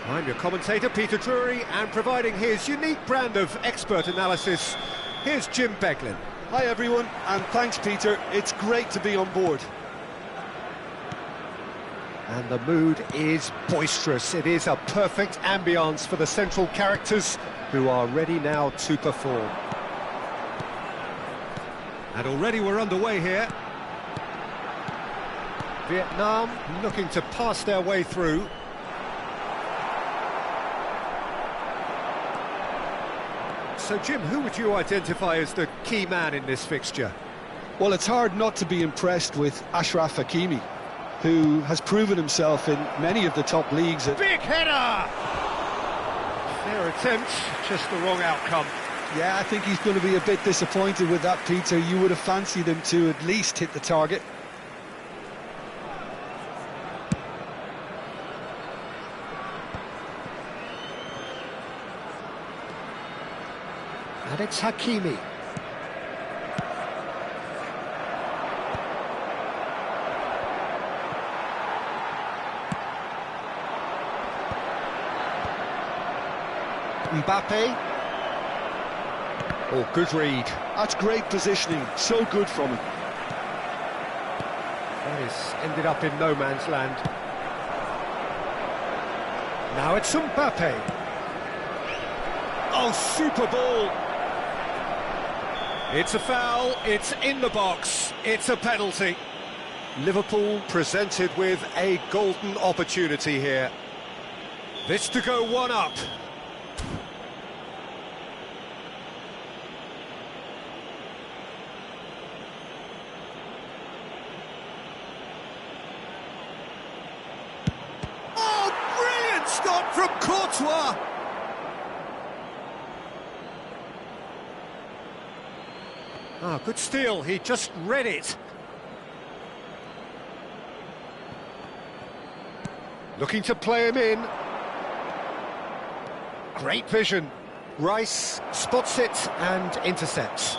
I'm your commentator, Peter Drury, and providing his unique brand of expert analysis, here's Jim Beglin. Hi everyone, and thanks Peter, it's great to be on board. And the mood is boisterous. It is a perfect ambience for the central characters who are ready now to perform. And already we're underway here. Vietnam looking to pass their way through. So Jim, who would you identify as the key man in this fixture? Well, it's hard not to be impressed with Achraf Hakimi, who has proven himself in many of the top leagues. Big header! Fair attempt, just the wrong outcome. Yeah, I think he's going to be a bit disappointed with that, Peter. You would have fancied him to at least hit the target. And it's Hakimi. Mbappe. Oh, good read. That's great positioning, so good from him. That is ended up in no man's land. Now it's Mbappe. Oh, super ball. It's a foul, it's in the box, it's a penalty. Liverpool presented with a golden opportunity here. This to go one up. Oh, brilliant stop from Courtois! Ah, good steal, he just read it. Looking to play him in. Great vision. Rice spots it and intercepts.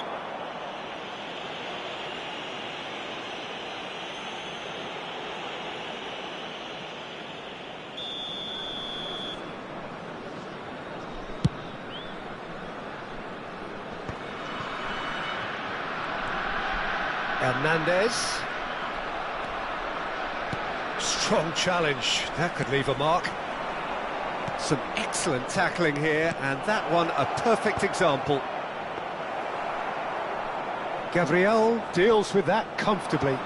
Hernandez. Strong challenge, that could leave a mark. Some excellent tackling here, and that one a perfect example. Gabriel deals with that comfortably.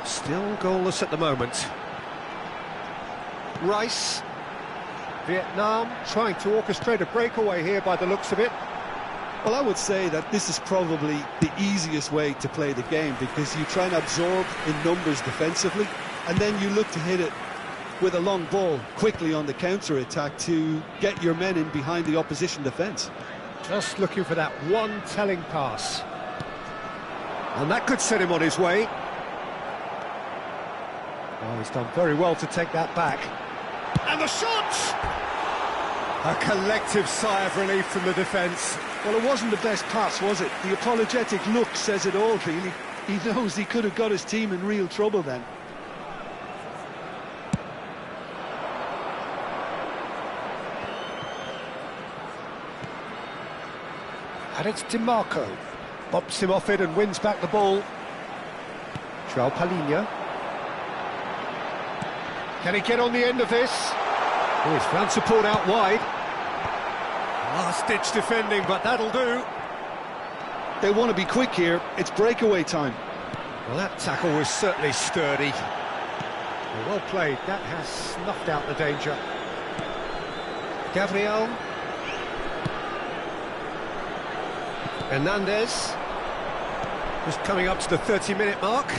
Still goalless at the moment. Rice. Vietnam trying to orchestrate a breakaway here by the looks of it. Well, I would say that this is probably the easiest way to play the game, because you try and absorb in numbers defensively, and then you look to hit it with a long ball quickly on the counter-attack to get your men in behind the opposition defence. Just looking for that one telling pass. And that could set him on his way. Oh, he's done very well to take that back. And the shot! A collective sigh of relief from the defence. Well, it wasn't the best pass, was it? The apologetic look says it all, really. He knows he could have got his team in real trouble then. And it's DiMarco. Bops him off it and wins back the ball. João Palhinha. Can he get on the end of this? Oh, he's found support out wide. Last-ditch defending, but that'll do. They want to be quick here. It's breakaway time. Well, that tackle was certainly sturdy. Well played. That has snuffed out the danger. Gabriel. Hernandez. Just coming up to the 30-minute mark.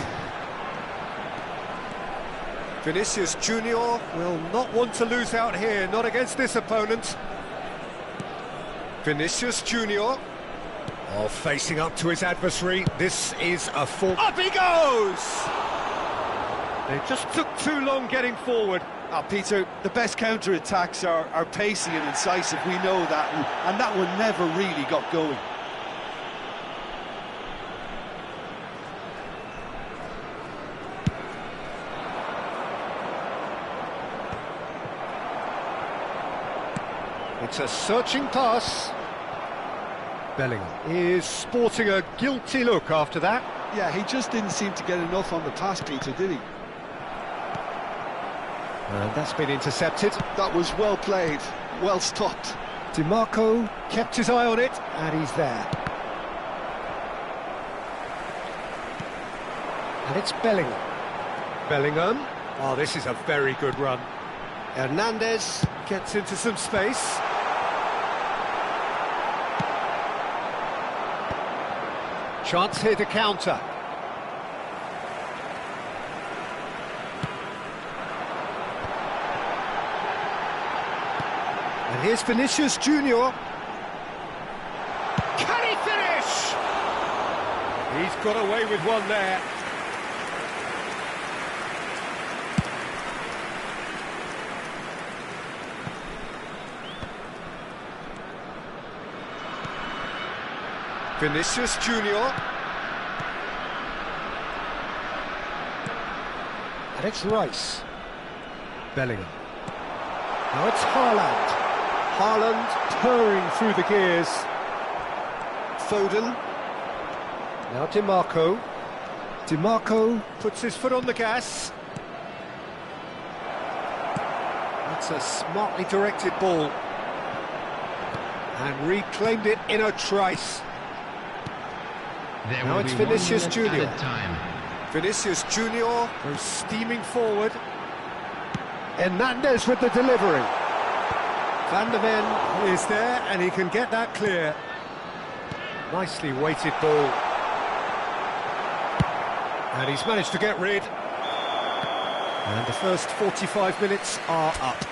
Vinicius Junior will not want to lose out here, not against this opponent. Vinicius Junior, oh, facing up to his adversary. This is a full... Up he goes! They just took too long getting forward. Peter, the best counter-attacks are pacey and incisive, we know that, and that one never really got going. It's a searching pass. Bellingham is sporting a guilty look after that. Yeah, he just didn't seem to get enough on the pass, Peter, did he? And that's been intercepted. That was well played, well stopped. DiMarco kept his eye on it, and he's there. And it's Bellingham. Bellingham. Oh, this is a very good run. Hernandez gets into some space. Chance here to counter. And here's Vinicius Junior. Can he finish? He's got away with one there. Vinicius Junior. And it's Rice. Bellingham. Now it's Haaland. Haaland purring through the gears. Foden. Now DiMarco. DiMarco puts his foot on the gas. That's a smartly directed ball. And reclaimed it in a trice. Now it's Vinicius Junior. Vinicius Junior goes steaming forward. Hernandez with the delivery. Van der Ven is there and he can get that clear. Nicely weighted ball. And he's managed to get rid. And the first 45 minutes are up.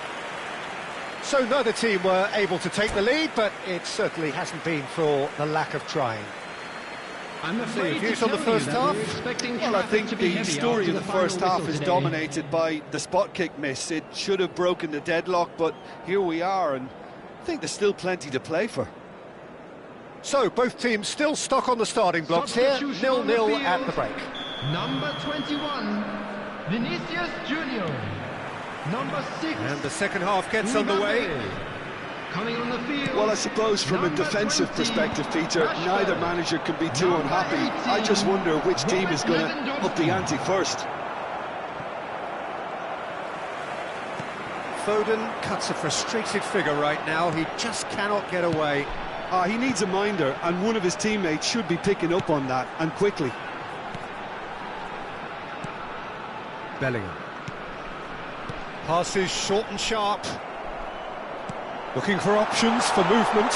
So neither team were able to take the lead, but it certainly hasn't been for the lack of trying. I'm afraid views on the first half? Well, I think the story of the first half is dominated by the spot kick miss. It should have broken the deadlock, but here we are, and I think there's still plenty to play for. So, both teams still stuck on the starting blocks here, 0-0 at the break. Number 21, Vinicius Junior. Number 6. And the second half gets underway. Coming on the field. Well, I suppose from a defensive perspective, Peter, neither manager can be too unhappy. I just wonder which team is going to up the ante first. Foden cuts a frustrated figure right now. He just cannot get away. He needs a minder, and one of his teammates should be picking up on that, and quickly. Bellingham. Passes short and sharp. Looking for options for movement.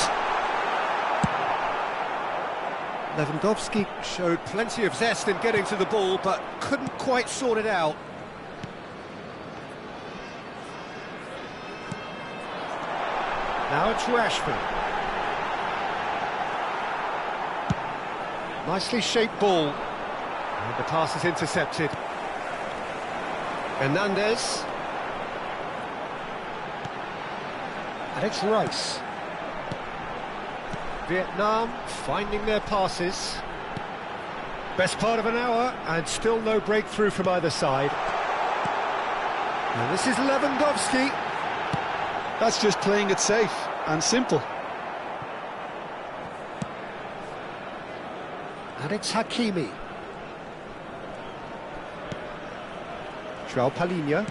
Lewandowski showed plenty of zest in getting to the ball, but couldn't quite sort it out. Now it's Rashford. Nicely shaped ball. And the pass is intercepted. Hernandez. And it's Rice. Vietnam finding their passes. Best part of an hour, and still no breakthrough from either side. And this is Lewandowski. That's just playing it safe and simple. And it's Hakimi. João Palhinha.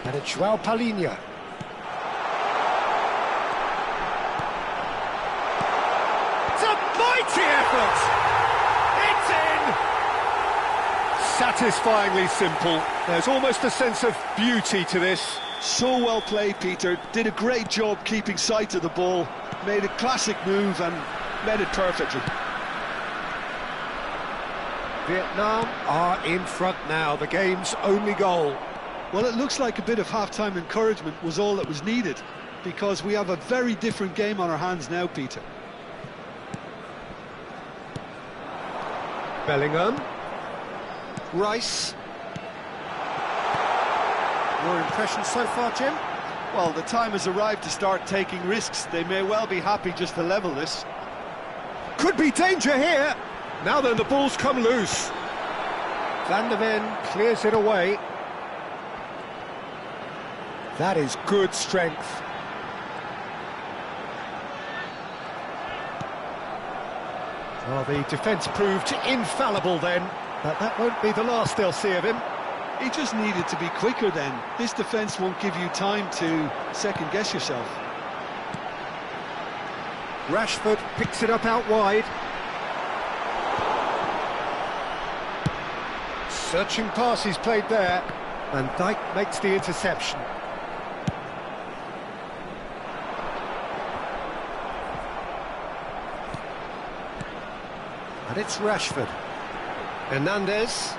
And it's João Palhinha. Mighty effort! It's in! Satisfyingly simple. There's almost a sense of beauty to this. So well played, Peter. Did a great job keeping sight of the ball. Made a classic move and made it perfectly. Vietnam are in front now, the game's only goal. Well, it looks like a bit of half-time encouragement was all that was needed, because we have a very different game on our hands now, Peter. Bellingham. Rice. Your impressions so far, Jim? Well, the time has arrived to start taking risks. They may well be happy just to level this. Could be danger here. Now then, the ball's come loose. Van der Ven clears it away. That is good strength. Well, the defence proved infallible then, but that won't be the last they'll see of him. He just needed to be quicker then. This defence won't give you time to second-guess yourself. Rashford picks it up out wide. Searching pass he's played there. Van Dijk makes the interception. And it's Rashford. Hernandez.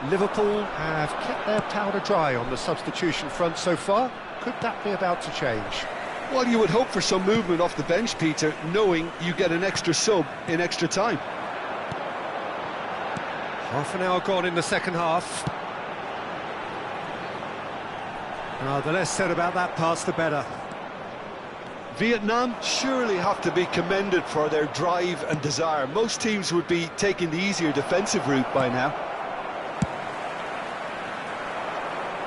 Liverpool have kept their powder dry on the substitution front so far. Could that be about to change? Well, you would hope for some movement off the bench, Peter, knowing you get an extra sub in extra time. Half an hour gone in the second half. The less said about that pass, the better. Vietnam surely have to be commended for their drive and desire. Most teams would be taking the easier defensive route by now.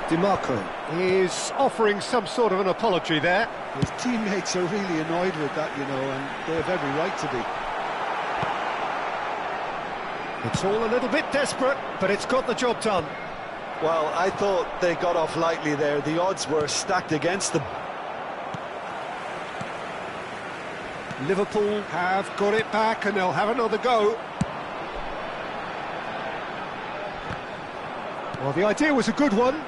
DiMarco is offering some sort of an apology there. His teammates are really annoyed with that, you know, and they have every right to be. It's all a little bit desperate, but it's got the job done. Well, I thought they got off lightly there. The odds were stacked against them. Liverpool have got it back and they'll have another go. Well, the idea was a good one.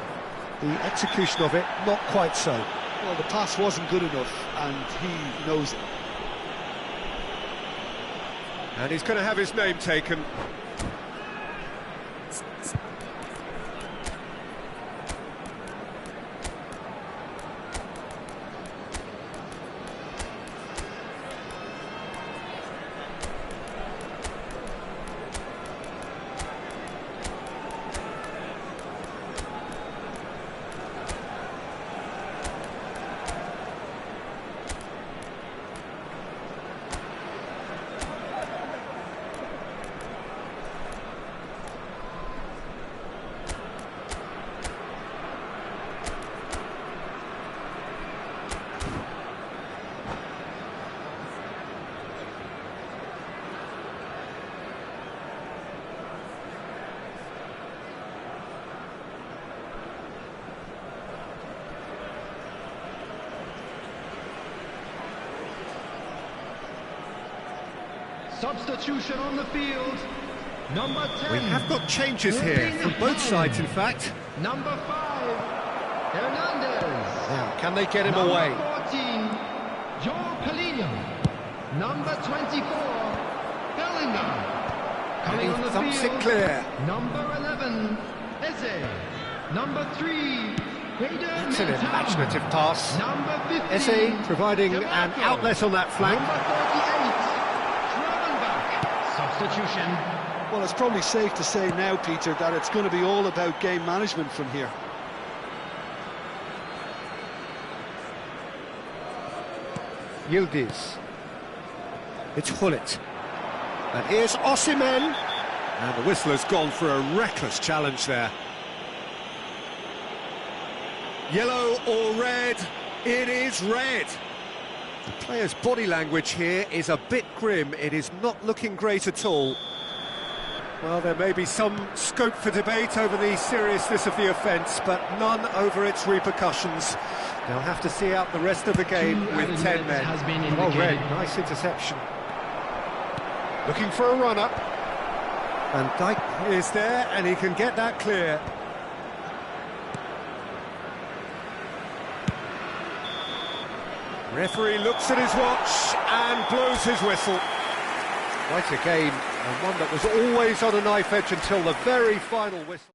The execution of it, not quite so. Well, the pass wasn't good enough, and he knows it. And he's going to have his name taken. Substitution on the field. Number 10. We have got changes here from both sides, in fact. Number 5, Hernandez. Now, can they get him Number away? 14, João Palhinha. Number 24, Bellingham. Coming on the Thumps field. it clear. Number 11, Eze. Number 3, Hayden It's an Militao. imaginative pass. Number 15, Eze providing an DiMarco. outlet on that flank. Number 38, Gravenberch. Substitution. Well, it's probably safe to say now, Peter, that it's going to be all about game management from here. Yildiz. It's Hullet. And here's Osimhen. And the whistler's gone for a reckless challenge there. Yellow or red? It is red. The player's body language here is a bit grim. It is not looking great at all. Well, there may be some scope for debate over the seriousness of the offence, but none over its repercussions. They'll have to see out the rest of the game with 10 men. Has been Oh, red, indicated. nice interception. Looking for a run-up. And Dijk is there, and he can get that clear. Referee looks at his watch and blows his whistle. Quite a game, and one that was always on a knife edge until the very final whistle.